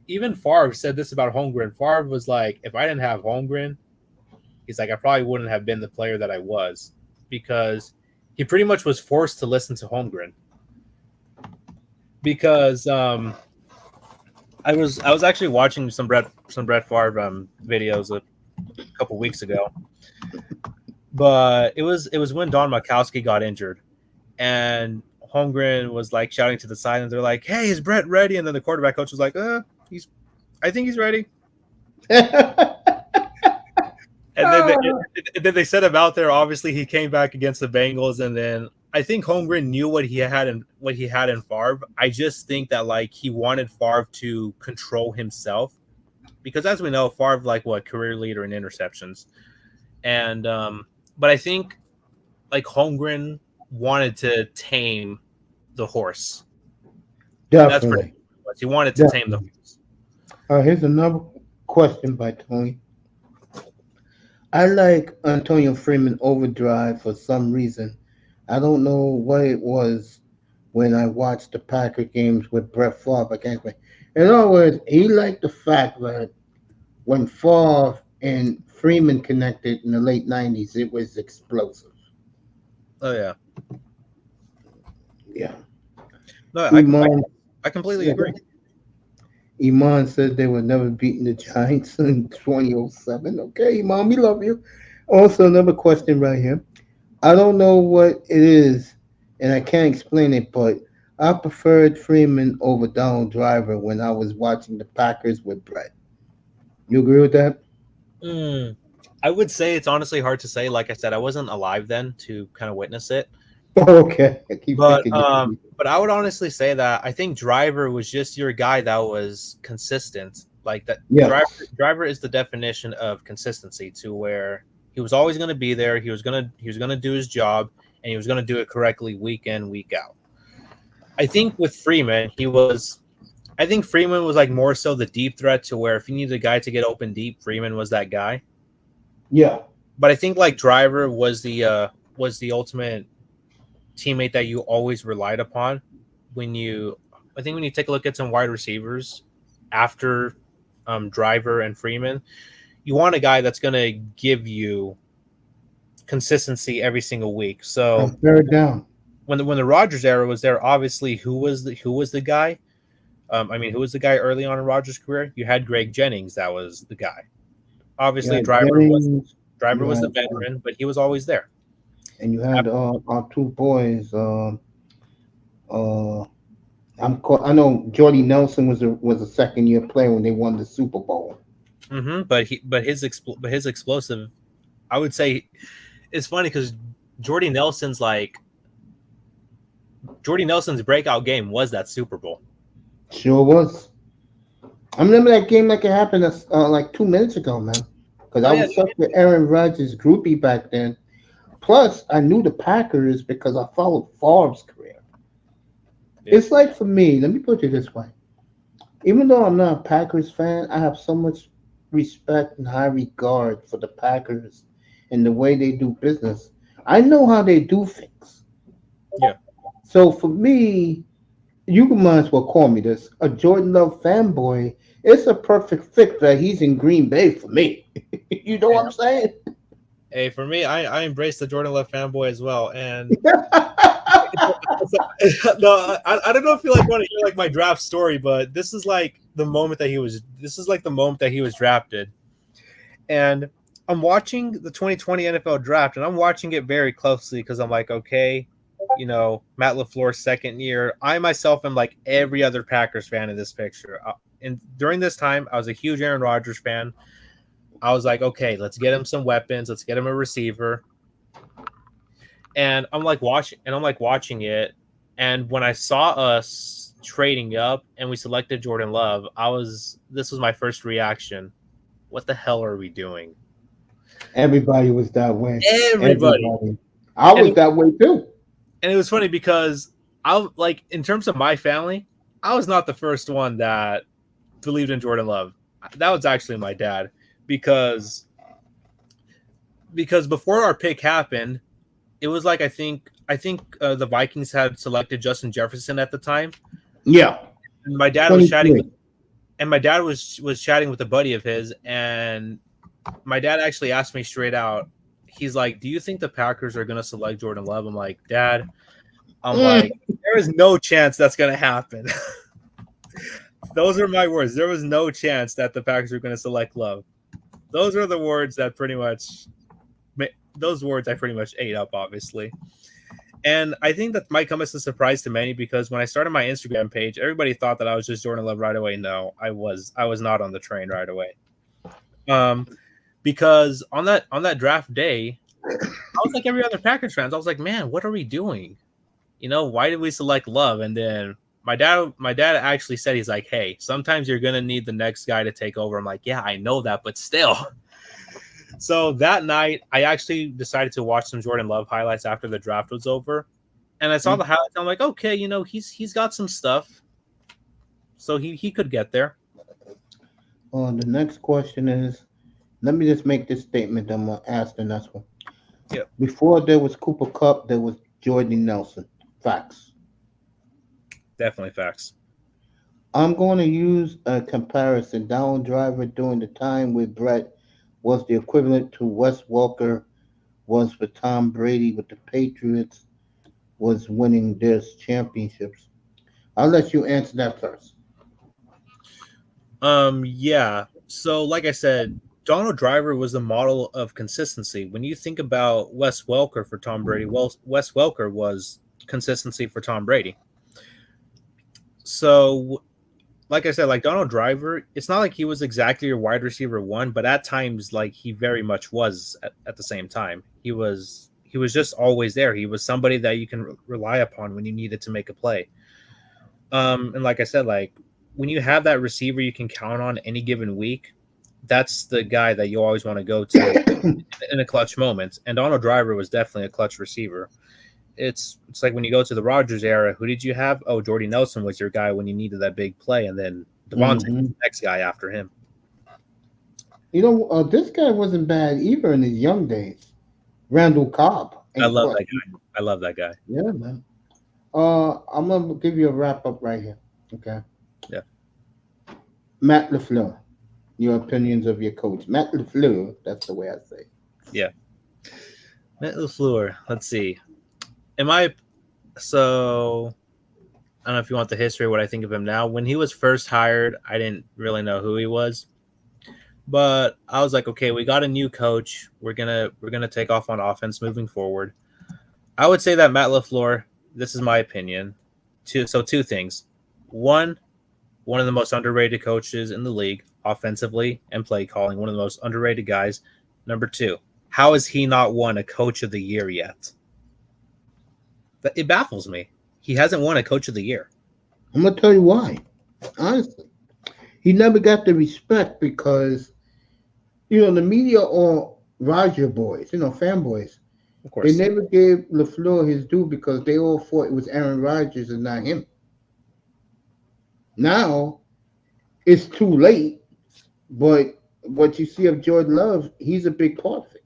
even Favre said this about Holmgren. Favre was like, if I didn't have Holmgren, he's like, I probably wouldn't have been the player that I was, because he pretty much was forced to listen to Holmgren. Because I was actually watching some Brett Favre videos a couple weeks ago, but it was when Don Majkowski got injured, and Holmgren was like shouting to the side, and they're like, "Hey, is Brett ready?" And then the quarterback coach was like, I think he's ready." And then they set him out there. Obviously, he came back against the Bengals, and then I think Holmgren knew what he had in Favre. I just think that like he wanted Favre to control himself, because as we know, Favre like career leader in interceptions, and but I think like Holmgren wanted to tame the horse. Definitely. He wanted to tame the horse. Here's another question by Tony. I like Antonio Freeman overdrive for some reason. I don't know what it was when I watched the Packer games with Brett Favre. I can't explain. In other words, he liked the fact that when Favre and Freeman connected in the late 90s, it was explosive. Oh, yeah. Yeah. No, I completely agree. Iman said they were never beating the Giants in 2007. Okay, Iman, we love you. Also, another question right here. I don't know what it is, and I can't explain it, but I preferred Freeman over Donald Driver when I was watching the Packers with Brett. You agree with that? I would say it's honestly hard to say. Like I said, I wasn't alive then to kind of witness it. Okay. But I would honestly say that I think Driver was just your guy that was consistent. Like that, yeah. Driver is the definition of consistency, to where he was always going to be there. He was going to do his job, and he was going to do it correctly week in, week out. I think with Freeman, Freeman was like more so the deep threat, to where if you needed a guy to get open deep, Freeman was that guy. Yeah. But I think like Driver was the ultimate teammate that you always relied upon when you take a look at some wide receivers after Driver and Freeman. You want a guy that's going to give you consistency every single week. So third down. When the Rodgers era was there, obviously who was the guy? Who was the guy early on in Rodgers' career? You had Greg Jennings, that was the guy. Obviously, Driver was the veteran, but he was always there. And you had our two boys. I know Jordy Nelson was a second year player when they won the Super Bowl. Mm-hmm. But his explosive, I would say, it's funny because Jordy Nelson's breakout game was that Super Bowl. Sure was. I remember that game like it happened like 2 minutes ago, man. Because I was such an Aaron Rodgers groupie back then. Plus, I knew the Packers because I followed Favre's career. Yeah. It's like for me, let me put it this way. Even though I'm not a Packers fan, I have so much respect and high regard for the Packers and the way they do business. I know how they do things. Yeah. So for me, you might as well call me this, a Jordan Love fanboy. It's a perfect fit that he's in Green Bay for me. You know what I'm saying? Hey, for me, I embrace the Jordan Love fanboy as well. And no, I don't know if you want to hear my draft story, but this is the moment that he was drafted. And I'm watching the 2020 NFL draft, and I'm watching it very closely because I'm like, okay, Matt LaFleur's second year. I myself am like every other Packers fan in this picture. And during this time, I was a huge Aaron Rodgers fan. I was like, okay, let's get him some weapons. Let's get him a receiver. And I'm watching it. And when I saw us trading up and we selected Jordan Love, this was my first reaction. What the hell are we doing? Everybody was that way. Everybody. I was that way too. And it was funny because in terms of my family, I was not the first one that believed in Jordan Love. That was actually my dad because before our pick happened, it was like I think the Vikings had selected Justin Jefferson at the time. Yeah. And my dad was chatting was chatting with a buddy of his, and my dad actually asked me straight out. He's like, "Do you think the Packers are going to select Jordan Love?" I'm like, "Dad, there is no chance that's going to happen." Those are my words. There was no chance that the Packers are going to select Love. Those are the words that I pretty much ate up, obviously. And I think that might come as a surprise to many because when I started my Instagram page, everybody thought that I was just Jordan Love right away. No, I was not on the train right away. Because on that draft day, I was like every other Packers fans. I was like, man, what are we doing? Why did we select Love? And then my dad actually said, he's like, hey, sometimes you're gonna need the next guy to take over. I'm like, yeah, I know that, but still. So that night, I actually decided to watch some Jordan Love highlights after the draft was over, and I saw the highlights. I'm like, okay, he's got some stuff, so he could get there. The next question is, let me just make this statement. I'm gonna ask the next one. Yeah. Before there was Cooper Kupp, there was Jordy Nelson. Facts. Definitely facts. I'm going to use a comparison. Down Driver during the time with Brett was the equivalent to Wes Welker was for Tom Brady with the Patriots, was winning their championships. I'll let you answer that first. Yeah. So like I said, Donald Driver was the model of consistency. When you think about Wes Welker for Tom Brady, Wes Welker was consistency for Tom Brady. So like I said, like Donald Driver, it's not like he was exactly your wide receiver one, but at times, like he very much was at the same time. He was just always there. He was somebody that you can rely upon when you needed to make a play. And like I said, like when you have that receiver you can count on any given week, that's the guy that you always want to go to in a clutch moment. And Donald Driver was definitely a clutch receiver. It's like when you go to the Rodgers era, who did you have? Oh, Jordy Nelson was your guy when you needed that big play, and then Devontae was the next guy after him. This guy wasn't bad either in his young days. Randall Cobb. I love that guy. Yeah, man. I'm gonna give you a wrap up right here. Okay. Yeah. Matt LaFleur. Your opinions of your coach, Matt LaFleur. That's the way I say it. Yeah. Matt LaFleur. Let's see. So I don't know if you want the history of what I think of him now. When he was first hired, I didn't really know who he was, but I was like, okay, we got a new coach. We're gonna take off on offense moving forward. I would say that Matt LaFleur, this is my opinion. Two things. One of the most underrated coaches in the league, offensively and play calling, one of the most underrated guys. Number two, how has he not won a Coach of the Year yet? It baffles me. He hasn't won a Coach of the Year. I'm going to tell you why. Honestly. He never got the respect because, the media are Roger boys, fanboys. Of course. They never gave LaFleur his due because they all thought it was Aaron Rodgers and not him. Now, it's too late, but what you see of Jordan Love, he's a big part of it.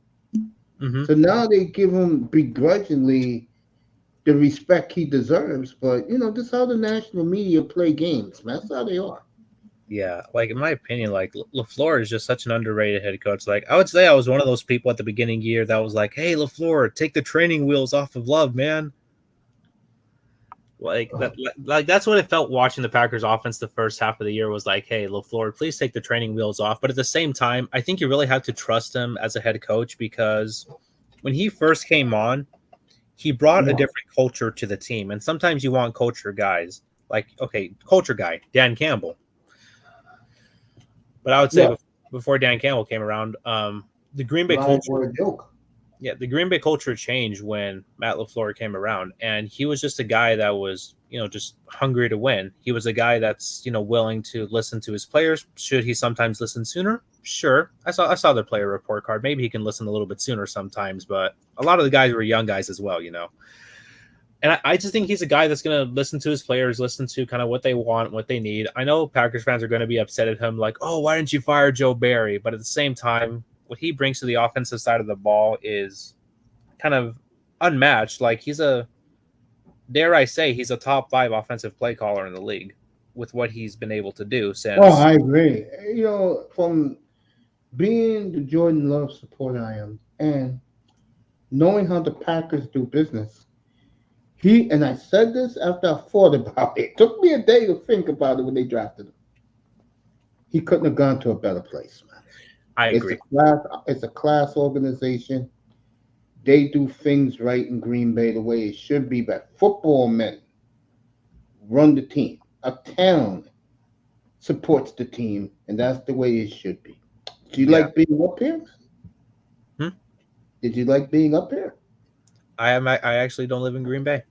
Mm-hmm. So now they give him begrudgingly the respect he deserves, but this is how the national media play games. That's how they are. Yeah, like in my opinion, like LaFleur is just such an underrated head coach. Like I would say, I was one of those people at the beginning of the year that was like, "Hey, LaFleur, take the training wheels off of Love, man." Like that's what it felt watching the Packers offense the first half of the year was like, hey, LaFleur, please take the training wheels off. But at the same time, I think you really have to trust him as a head coach because when he first came on, he brought a different culture to the team. And sometimes you want culture guys. Like, okay, culture guy, Dan Campbell. But I would say before Dan Campbell came around, the Green Bay culture. Yeah, the Green Bay culture changed when Matt LaFleur came around, and he was just a guy that was, just hungry to win. He was a guy that's, willing to listen to his players. Should he sometimes listen sooner? Sure. I saw their player report card. Maybe he can listen a little bit sooner sometimes, but a lot of the guys were young guys as well, And I just think he's a guy that's going to listen to his players, listen to kind of what they want, what they need. I know Packers fans are going to be upset at him, like, oh, why didn't you fire Joe Barry? But at the same time, what he brings to the offensive side of the ball is kind of unmatched. Like dare I say, he's a top 5 offensive play caller in the league with what he's been able to do since. Oh, I agree. From being the Jordan Love supporter I am and knowing how the Packers do business, and I said this after I thought about it. It took me a day to think about it when they drafted him. He couldn't have gone to a better place, man. I agree. It's a class organization. They do things right in Green Bay the way it should be, but football men run the team. A town supports the team, and that's the way it should be. Do you like being up here? Did you like being up here? I actually don't live in Green Bay.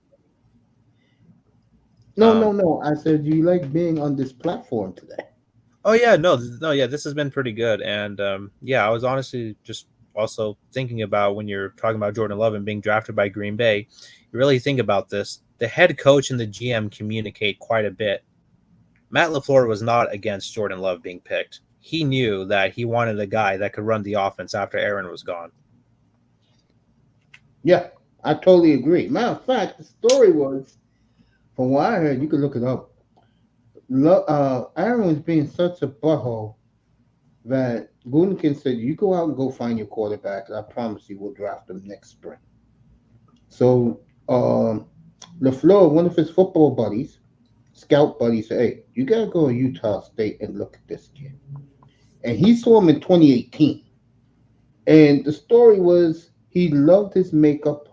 No. I said, do you like being on this platform today? Oh yeah, no, yeah. This has been pretty good, and I was honestly just also thinking about when you're talking about Jordan Love and being drafted by Green Bay. You really think about this. The head coach and the GM communicate quite a bit. Matt LaFleur was not against Jordan Love being picked. He knew that he wanted a guy that could run the offense after Aaron was gone. Yeah, I totally agree. Matter of fact, the story was, from what I heard, you could look it up. Aaron was being such a butthole that Gutekunst said, you go out and go find your quarterback, and I promise you we'll draft him next spring. So LaFleur, one of his football buddies, scout buddies, said, hey, you got to go to Utah State and look at this kid. And he saw him in 2018. And the story was he loved his makeup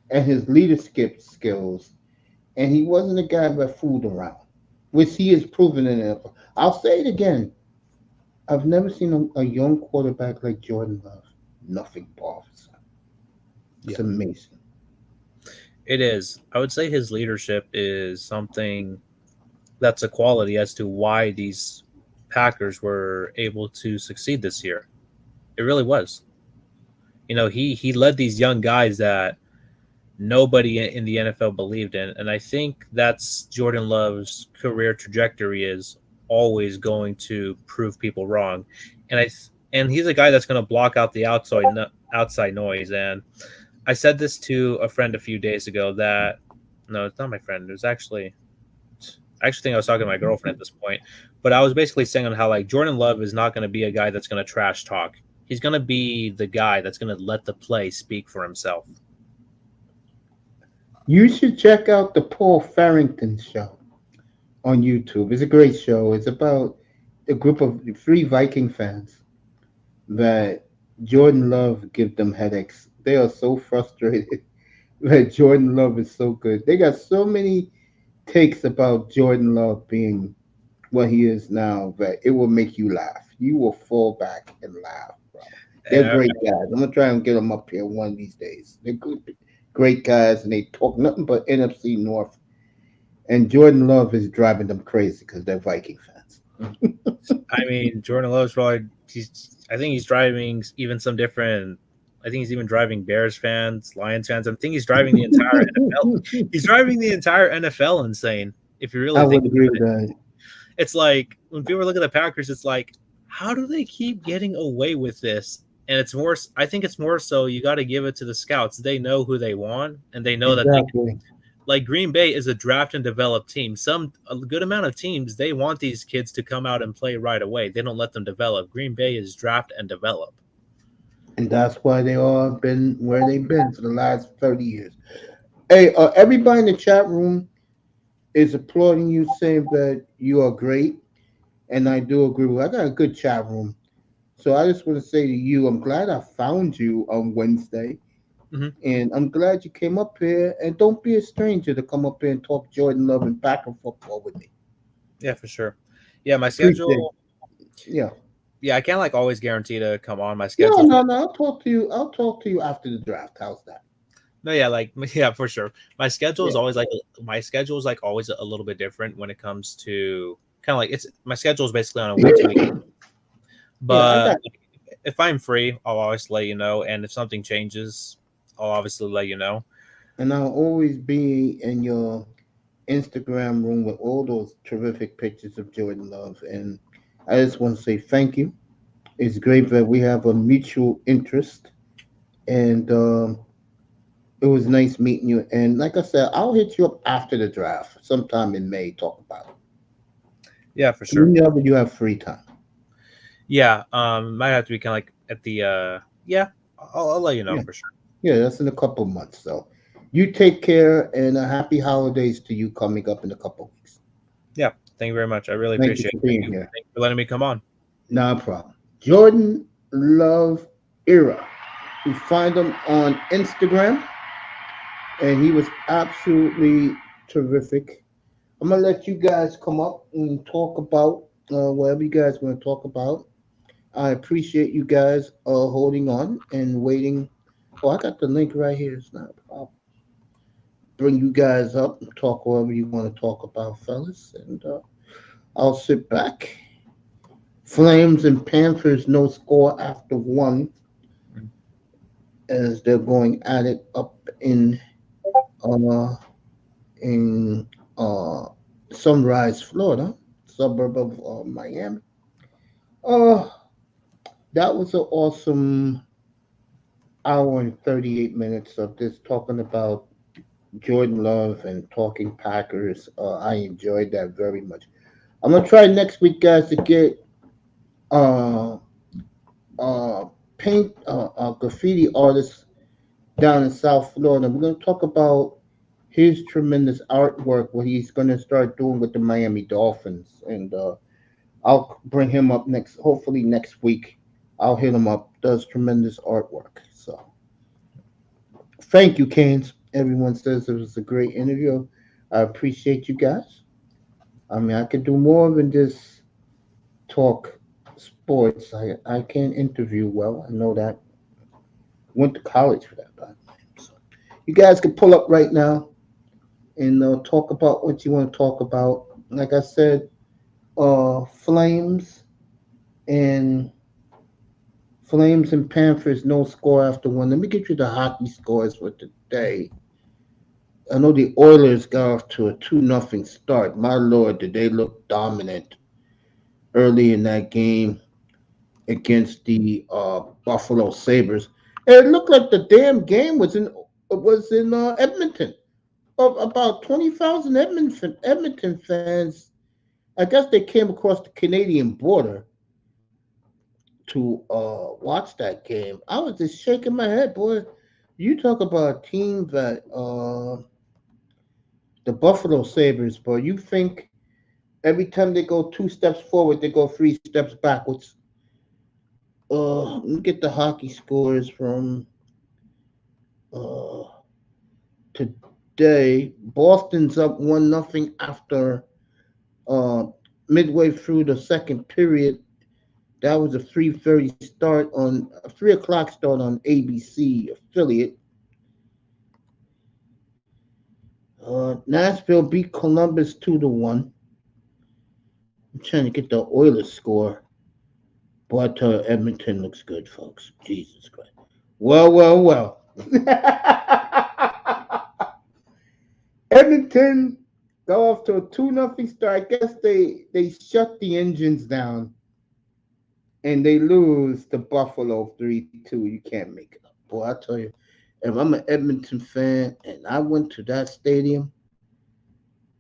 and his leadership skills, and he wasn't a guy that fooled around, which he has proven in the NFL. I'll say it again. I've never seen a young quarterback like Jordan Love. Nothing bothers him. It's amazing. It is. I would say his leadership is something that's a quality as to why these Packers were able to succeed this year. It really was. He led these young guys that nobody in the NFL believed in. And I think that's Jordan Love's career trajectory is always going to prove people wrong. And he's a guy that's going to block out the outside noise. And I said this to a friend a few days ago no, it's not my friend. It was I actually think I was talking to my girlfriend at this point, but I was basically saying on how Jordan Love is not going to be a guy that's going to trash talk. He's going to be the guy that's going to let the play speak for himself. You should check out the Paul Farrington show on YouTube. It's a great show. It's about a group of 3 Viking fans that Jordan Love give them headaches. They are so frustrated that Jordan Love is so good. They got so many takes about Jordan Love being what he is now that it will make you laugh. You will fall back and laugh, bro. They're great guys. I'm going to try and get them up here one of these days. They're good. Great guys, and they talk nothing but NFC North. And Jordan Love is driving them crazy because they're Viking fans. I mean, Jordan Love's probably I think he's driving even some different. I think he's even driving Bears fans, Lions fans. I think he's driving the entire NFL. He's driving the entire NFL insane. If you really, I would agree with that. It's like when people look at the Packers, it's like, how do they keep getting away with this? And it's more. I think it's more so you got to give it to the scouts. They know who they want, and they know that they. Like Green Bay is a draft and develop team. A good amount of teams, they want these kids to come out and play right away. They don't let them develop. Green Bay is draft and develop. And that's why they all been where they've been for the last 30 years. Hey, everybody in the chat room, is applauding you, saying that you are great, and I do agree with. I got a good chat room, so I just want to say to you, I'm glad I found you on Wednesday, Hmm. and I'm glad you came up here. And don't be a stranger to come up here and talk Jordan Love and Packer football with me. Yeah, for sure. Yeah, my Appreciate it. schedule. Yeah. Yeah, I can't like always guarantee to come on. My No, schedule's no, really no. I'll talk to you. I'll talk to you after the draft. How's that? no, yeah, like yeah, for sure. My schedule is Yeah. always like my schedule is like always a little bit different when it comes to kind of like it's my schedule is basically on a week to week. Yeah, I But got. if I'm free, I'll always let you know. And if something changes, I'll obviously let you know. And I'll always be in your Instagram room with all those terrific pictures of Jordan Love. And I just want to say thank you. It's great that we have a mutual interest. And it was nice meeting you. And like I said, I'll hit you up after the draft, sometime in May, talk about it. Yeah, for sure. Whenever you have free time. Yeah, might have to be kind of like at the yeah. I'll let you know Yeah. for sure. Yeah, that's in a couple months. So you take care and a happy holidays to you coming up in a couple weeks. Yeah, thank you very much. I really Thank you appreciate for it. being here. Thank you for letting me come on. No problem. Jordan Love Era. You find him on Instagram, and he was absolutely terrific. I'm gonna let you guys come up and talk about whatever you guys want to talk about. I appreciate you guys holding on and waiting. Oh, I got the link right here. It's not a problem. Bring you guys up and talk whatever you want to talk about, fellas, and I'll sit back. Flames and Panthers no score after one as they're going at it up uh in uh Sunrise, Florida, suburb of Miami. Uh that was an awesome hour and 38 minutes of this talking about Jordan Love and talking Packers. I enjoyed that very much. I'm gonna try next week, guys, to get uh uh paint graffiti artist down in South Florida. We're going to talk about his tremendous artwork, what he's going to start doing with the Miami Dolphins, and I'll bring him up next. Hopefully next week, I'll hit him up. Does tremendous artwork. So thank you, Canes. Everyone says it was a great interview. I appreciate you guys. I mean, I could do more than just talk sports. I can interview well. I know that. Went to college for that, by the way. So you guys can pull up right now and talk about what you want to talk about. Like I said, Flames and Panthers no score after one. Let me get you the hockey scores for today. I know the Oilers got off to a 2-0 start. My lord, did they look dominant early in that game against the Buffalo Sabres. And it looked like the damn game was in Edmonton. Of about 20,000 Edmonton fans. I guess they came across the Canadian border to watch that game. I was just shaking my head, boy. You talk about a team that the Buffalo Sabres, boy. You think every time they go 2 steps forward, they go 3 steps backwards. Let me get the hockey scores from uh, today. Boston's up 1-0 after uh, midway through the second period. That was a 3:30 start on a 3 o'clock start on ABC affiliate. Nashville beat Columbus 2-1. I'm trying to get the Oilers score. But Edmonton looks good, folks. Jesus Christ. Well, well, well. Edmonton go off to a 2-0 start. I guess they shut the engines down and they lose to Buffalo 3-2. You can't make it up. Boy, I tell you, if I'm an Edmonton fan and I went to that stadium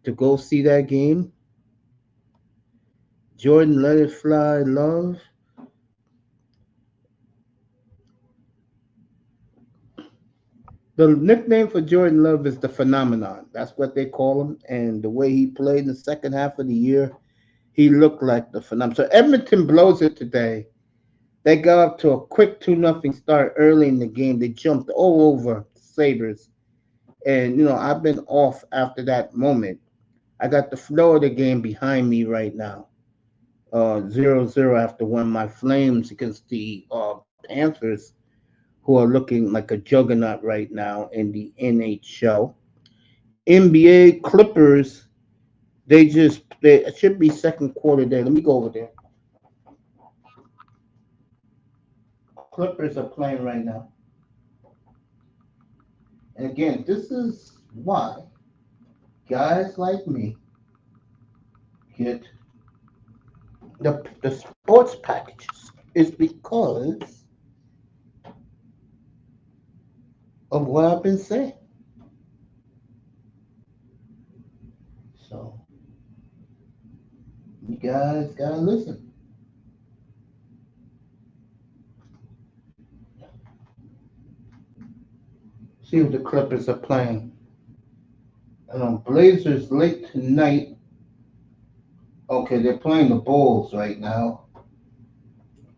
to go see that game, Jordan Let It Fly Love, The nickname for Jordan Love is the phenomenon. That's what they call him. And the way he played in the second half of the year, he looked like the phenomenon. So Edmonton blows it today. They got up to a quick 2-0 start early in the game. They jumped all over Sabres. And, I've been off after that moment. I got the Florida game behind me right now. 0-0 after one. My Flames against the Panthers, who are looking like a juggernaut right now in the NHL. NBA Clippers, it should be second quarter there. Let me go over there. Clippers are playing right now. And again, this is why guys like me get the sports packages. Is because of what I've been saying. So you guys gotta listen. See what the Clippers are playing. And on Blazers late tonight. Okay, they're playing the Bulls right now.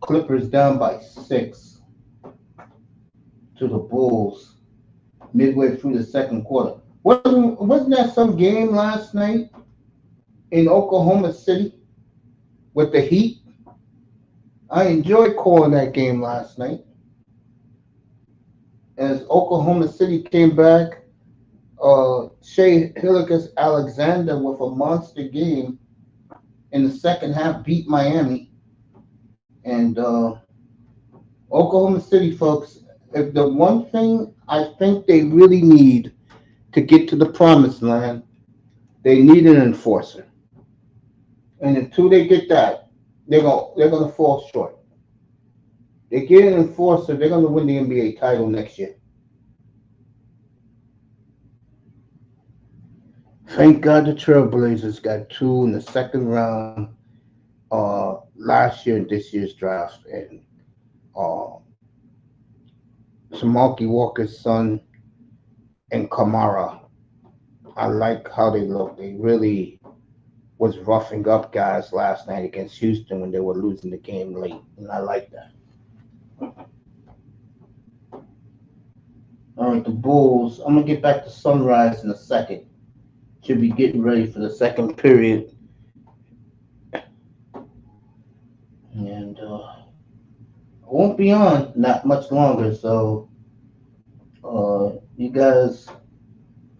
Clippers down by 6 to the Bulls midway through the second quarter. Wasn't that some game last night in Oklahoma City with the Heat? I enjoyed calling that game last night. As Oklahoma City came back, Shea Hilgers-Alexander with a monster game in the second half beat Miami. And Oklahoma City, folks, if the one thing I think they really need to get to the promised land, they need an enforcer. And until they get that, they're gonna fall short. They get an enforcer, they're gonna win the NBA title next year. Thank God the Trailblazers got two in the second round last year and this year's draft. And uh, Samaki Walker's son and Kamara. I like how they look. They really was roughing up guys last night against Houston when they were losing the game late. And I like that. All right, the Bulls. I'm going to get back to Sunrise in a second. Should be getting ready for the second period. And I won't be on not much longer. So you guys,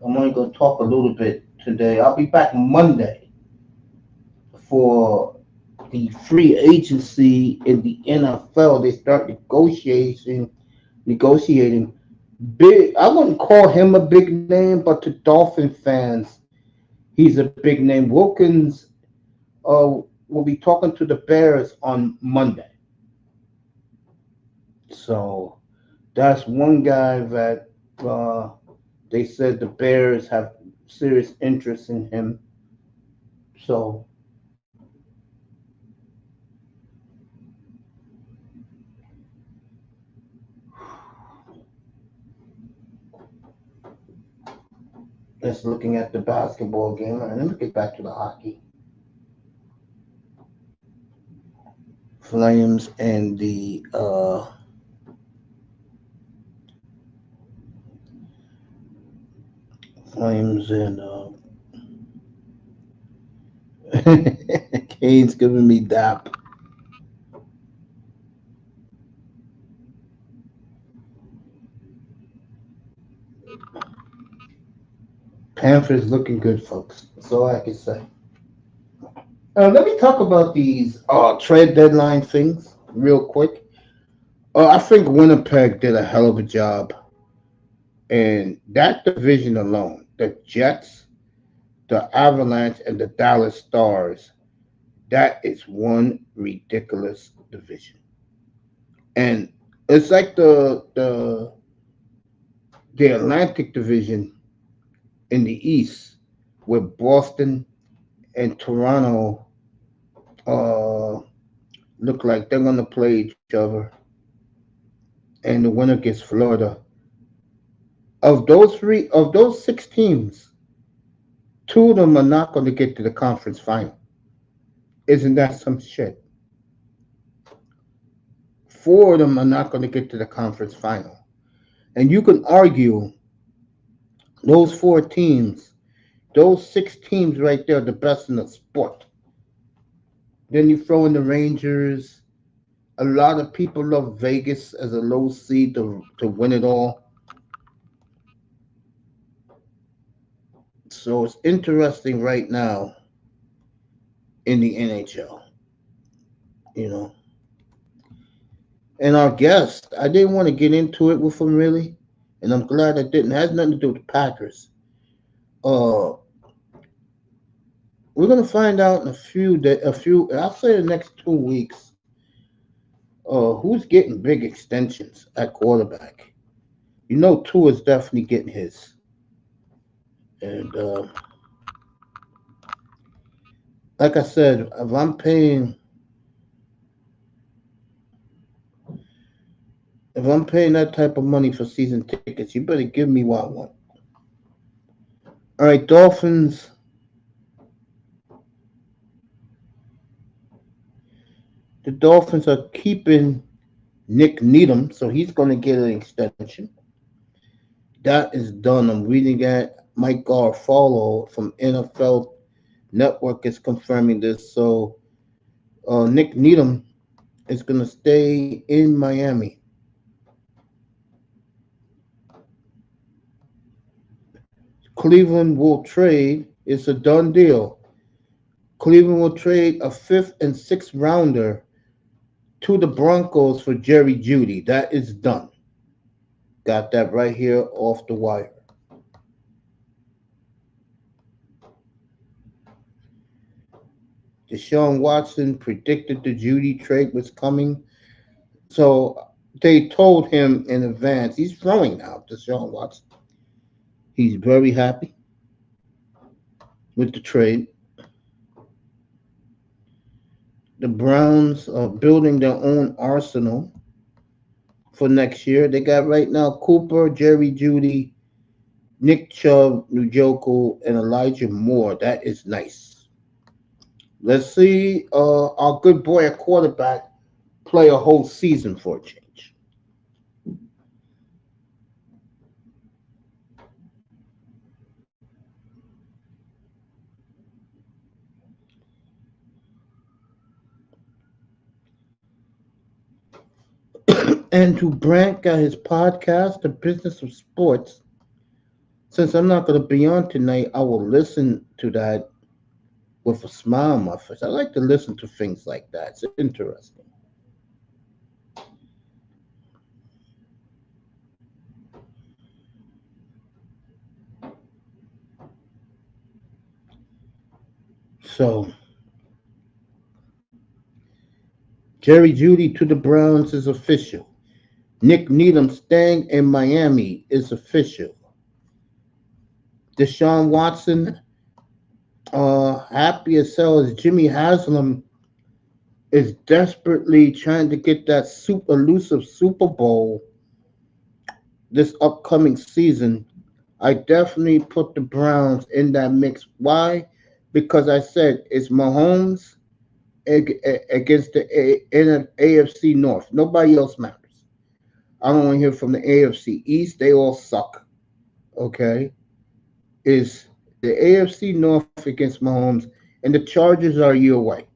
I'm only going to talk a little bit today. I'll be back Monday for the free agency in the NFL. They start negotiating big. I wouldn't call him a big name, but to Dolphin fans, he's a big name. Wilkins will be talking to the Bears on Monday. So that's one guy that they said the Bears have serious interest in him. So just looking at the basketball game, and let me get back to the hockey. Flames and the Flames and Kane's giving me dap. Panthers looking good, folks. That's all I can say. Let me talk about these trade deadline things real quick. I think Winnipeg did a hell of a job. And that division alone, the Jets, the Avalanche, and the Dallas Stars, that is one ridiculous division. And it's like the Atlantic Division in the East, with Boston and Toronto look like they're going to play each other. And the winner gets Florida. Of those six teams, two of them are not going to get to the conference final. Isn't that some shit? Four of them are not going to get to the conference final. And you can argue those four teams, those six teams right there, are the best in the sport. Then you throw in the Rangers. A lot of people love Vegas as a low seed to win it all. So it's interesting right now in the NHL, you know. And our guest, I didn't want to get into it with him really, and I'm glad I didn't. It has nothing to do with the Packers. Uh, we're gonna find out in I'll say the next 2 weeks, who's getting big extensions at quarterback. You know, Tua is definitely getting his, and like I said, if I'm paying that type of money for season tickets, you better give me what I want. All right, Dolphins. The Dolphins are keeping Nick Needham, so he's going to get an extension. That is done. I'm reading that. Mike Garfolo from NFL Network is confirming this. So Nick Needham is going to stay in Miami. Cleveland will trade. It's a done deal. Cleveland will trade a fifth and sixth rounder to the Broncos for Jerry Jeudy. That is done. Got that right here off the wire. Deshaun Watson predicted the Jeudy trade was coming. So they told him in advance. He's throwing now, Deshaun Watson. He's very happy with the trade. The Browns are building their own arsenal for next year. They got right now Cooper, Jerry Jeudy, Nick Chubb, Njoku, and Elijah Moore. That is nice. Let's see our good boy at quarterback play a whole season for a change. Andrew Brandt got his podcast, The Business of Sports. Since I'm not going to be on tonight, I will listen to that with a smile on my face. I like to listen to things like that. It's interesting. So, Jerry Jeudy to the Browns is official. Nick Needham staying in Miami is official. Deshaun Watson, happy as hell as Jimmy Haslam is desperately trying to get that elusive Super Bowl this upcoming season. I definitely put the Browns in that mix. Why? Because I said it's Mahomes against the AFC North. Nobody else matters. I don't want to hear from the AFC East. They all suck. Okay? Is the AFC North against Mahomes, and the Chargers are a year away.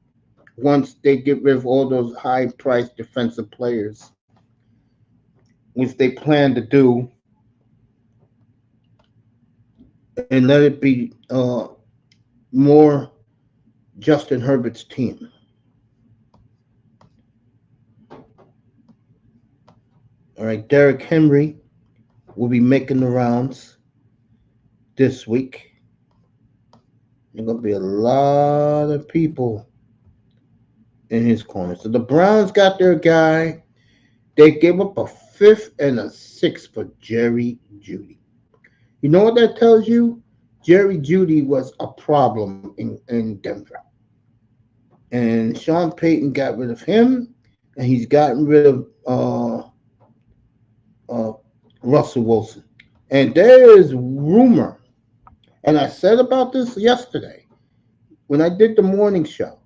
Once they get rid of all those high-priced defensive players, which they plan to do, and let it be more Justin Herbert's team. All right, Derrick Henry will be making the rounds this week. There's going to be a lot of people in his corner. So the Browns got their guy. They gave up a fifth and a sixth for Jerry Jeudy. You know what that tells you? Jerry Jeudy was a problem in Denver. And Sean Payton got rid of him, and he's gotten rid of Russell Wilson. And there is rumor, and I said about this yesterday when I did the morning show.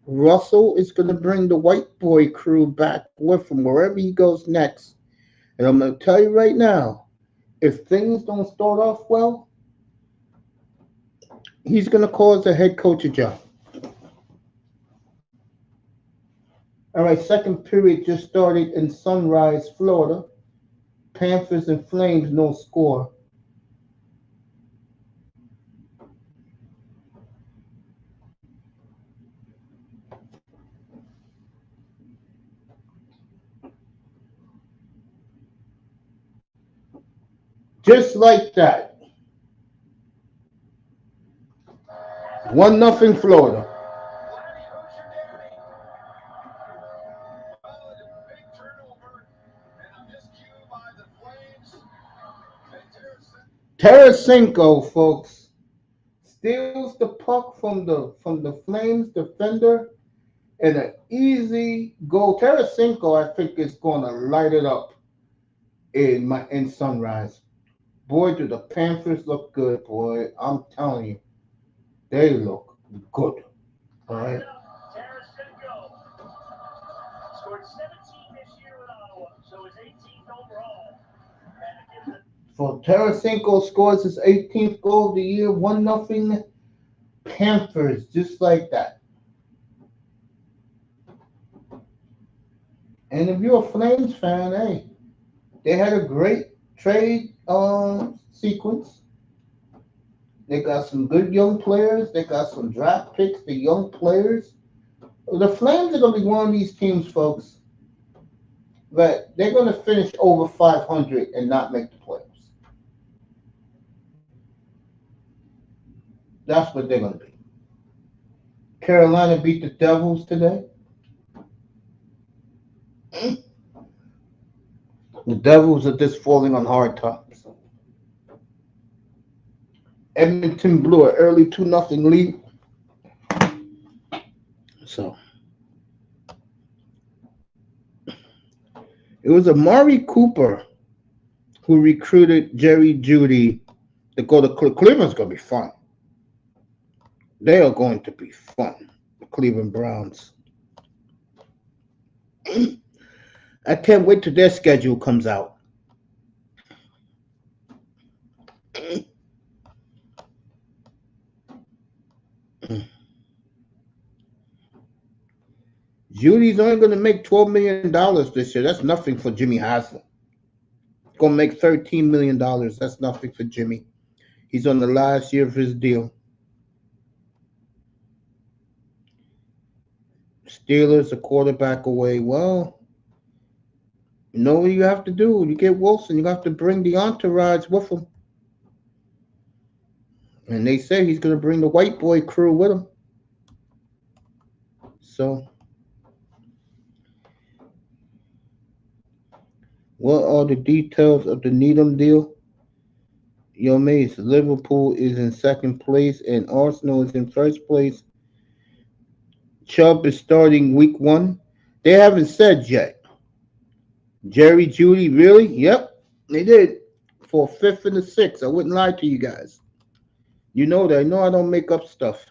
Russell is going to bring the white boy crew back with him wherever he goes next. And I'm going to tell you right now, if things don't start off well, he's going to cause the head coach a job. All right, second period just started in Sunrise, Florida. Panthers and Flames, no score. Just like that. 1-0 Florida. Tarasenko, folks, steals the puck from the Flames defender and an easy goal. Tarasenko, I think, is going to light it up in Sunrise. Boy, do the Panthers look good, boy. I'm telling you, they look good. All right. Tarasenko scored 17 this year with Ottawa, so his 18th overall. So Tarasenko scores his 18th goal of the year, 1-0 Panthers, just like that. And if you're a Flames fan, hey, they had a great trade sequence. They got some good young players. They got some draft picks, the young players. The Flames are going to be one of these teams, folks, that they're going to finish over 500 and not make the playoffs. That's what they're going to be. Carolina beat the Devils today. The Devils are just falling on hard times. Edmonton blew an early 2-0 lead. So it was Amari Cooper who recruited Jerry Jeudy to go to Cleveland's going to be fun. They are going to be fun. The Cleveland Browns. I can't wait till their schedule comes out. Judy's only going to make $12 million this year. That's nothing for Jimmy Haslam. Going to make $13 million. That's nothing for Jimmy. He's on the last year of his deal. Steelers a quarterback away. Well, you know what you have to do? You get Wilson. You have to bring the entourage with him. And they say he's going to bring the white boy crew with him. So, what are the details of the Needham deal? Yo, Mace, Liverpool is in second place and Arsenal is in first place. Chubb is starting week 1. They haven't said yet. Jerry Jeudy, really? Yep, they did. For 5th and the 6th. I wouldn't lie to you guys. You know that. I know I don't make up stuff.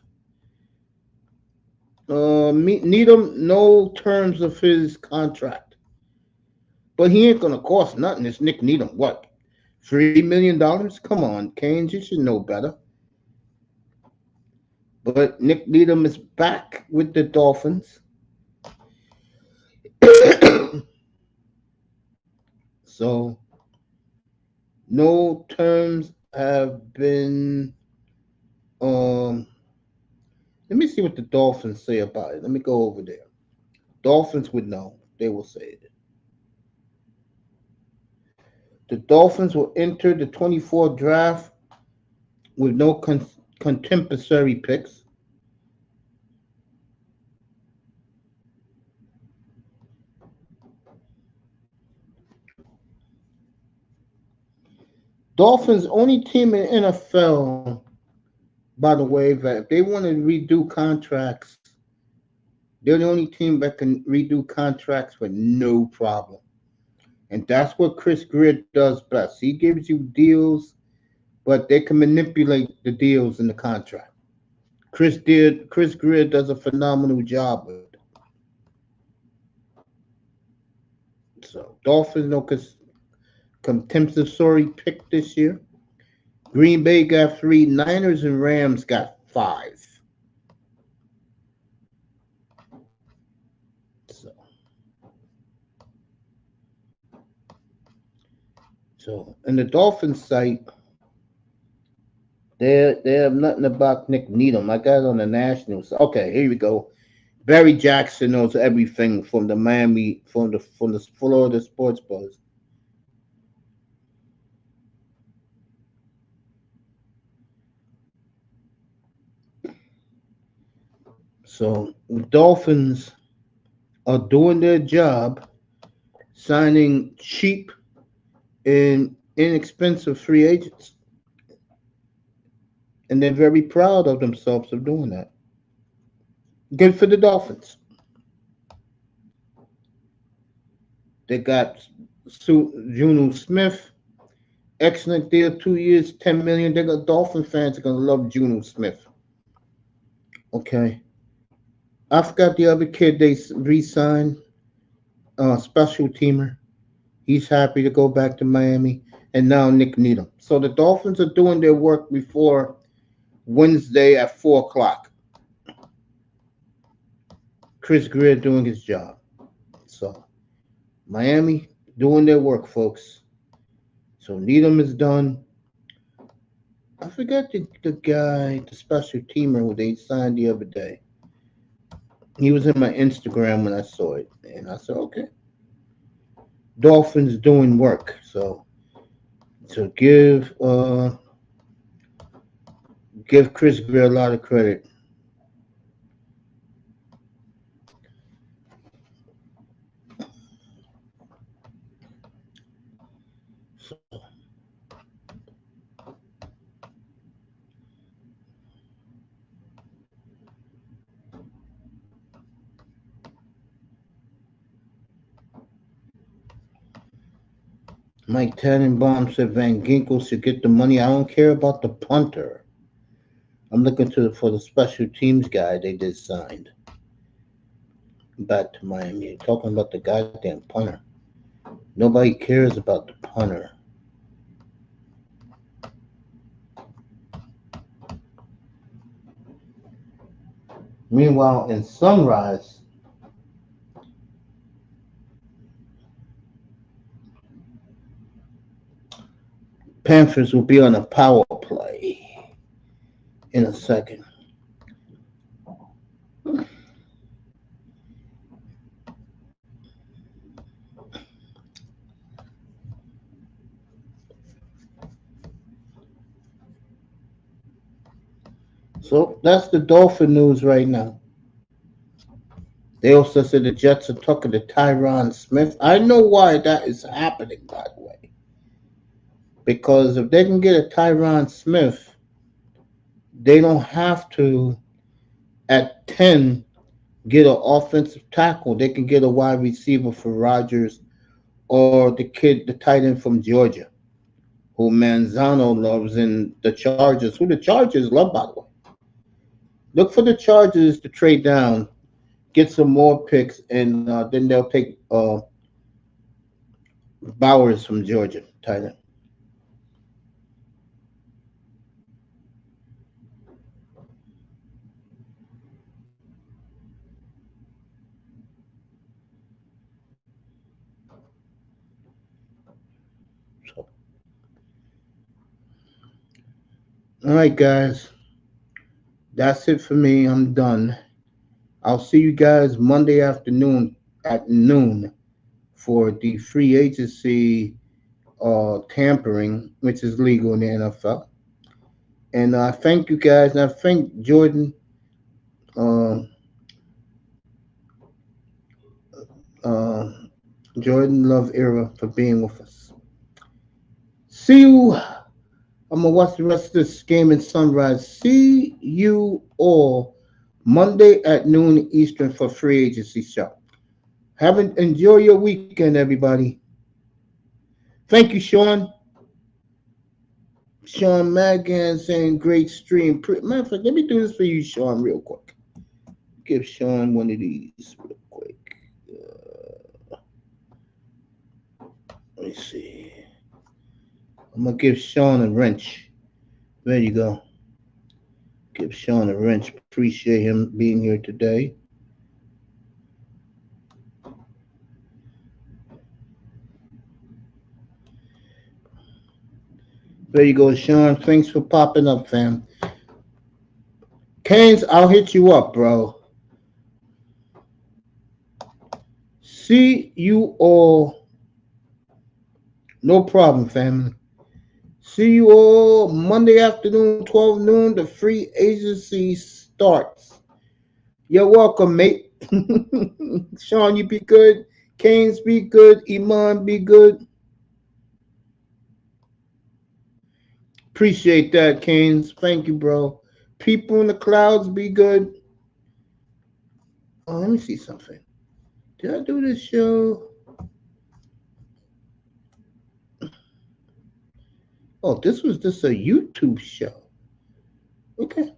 Needham, no terms of his contract. But he ain't going to cost nothing. It's Nick Needham. What? $3 million? Come on, Canes. You should know better. But Nick Needham is back with the Dolphins. So, no terms have been. Let me see what the Dolphins say about it. Let me go over there. Dolphins would know. They will say it. The Dolphins will enter the 24 draft with no contemporary picks. Dolphins only team in NFL, by the way, that if they want to redo contracts, they're the only team that can redo contracts with no problem. And that's what Chris Greer does best. He gives you deals, but they can manipulate the deals in the contract. Chris Greer does a phenomenal job with it. So Dolphins no compensatory pick this year. Green Bay got three. Niners and Rams got five. So, in the Dolphins site, they have nothing about Nick Needham. I got it on the Nationals. Okay, here we go. Barry Jackson knows everything from the Miami, from the Florida Sports Buzz. So the Dolphins are doing their job, signing cheap and inexpensive free agents, and they're very proud of themselves of doing that. Good for the Dolphins. They got Juno Smith, excellent deal, 2 years, 10 million. They got Dolphin fans are gonna love Juno Smith. Okay, I forgot the other kid they re-signed, special teamer. He's happy to go back to Miami, and now Nick Needham. So the Dolphins are doing their work before Wednesday at 4 o'clock. Chris Greer doing his job. So Miami doing their work, folks. So Needham is done. I forgot the guy, the special teamer who they signed the other day. He was in my Instagram when I saw it, and I said, okay, Dolphins doing work. So give Chris Greer a lot of credit. So, Mike Tannenbaum said Van Ginkel should get the money. I don't care about the punter. I'm looking for the special teams guy they just signed back to Miami. You're talking about the goddamn punter. Nobody cares about the punter. Meanwhile, in Sunrise, Panthers will be on a power play in a second. So that's the Dolphin news right now. They also said the Jets are talking to Tyron Smith. I know why that is happening, by the way. Because if they can get a Tyron Smith, they don't have to, at 10, get an offensive tackle. They can get a wide receiver for Rodgers or the tight end from Georgia, who Manzano loves, and the Chargers, who the Chargers love, by the way. Look for the Chargers to trade down, get some more picks, and then they'll take Bowers from Georgia, tight end. So, all right, guys. That's it for me. I'm done. I'll see you guys Monday afternoon at noon for the free agency tampering, which is legal in the NFL. And I thank you guys. And I thank Jordan, uh, uh, Jordan Love Era, for being with us. See you. I'm going to watch the rest of this game in Sunrise. See you all Monday at noon Eastern for free agency show. Enjoy your weekend, everybody. Thank you, Sean. Sean Magan saying great stream. Matter of fact, let me do this for you, Sean, real quick. Give Sean one of these real quick. Let me see. I'm gonna give Sean a wrench. There you go. Give Sean a wrench. Appreciate him being here today. There you go, Sean. Thanks for popping up, fam. Canes, I'll hit you up, bro. See you all. No problem, family. See you all Monday afternoon, 12 noon. The free agency starts. You're welcome, mate. Sean, you be good. Canes, be good. Iman, be good. Appreciate that, Canes. Thank you, bro. People in the clouds, be good. Oh, let me see something. Did I do this show? Oh, this was just a YouTube show. Okay.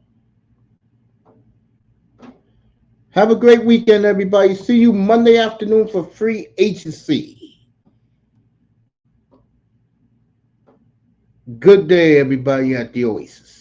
Have a great weekend, everybody. See you Monday afternoon for free agency. Good day, everybody at the Oasis.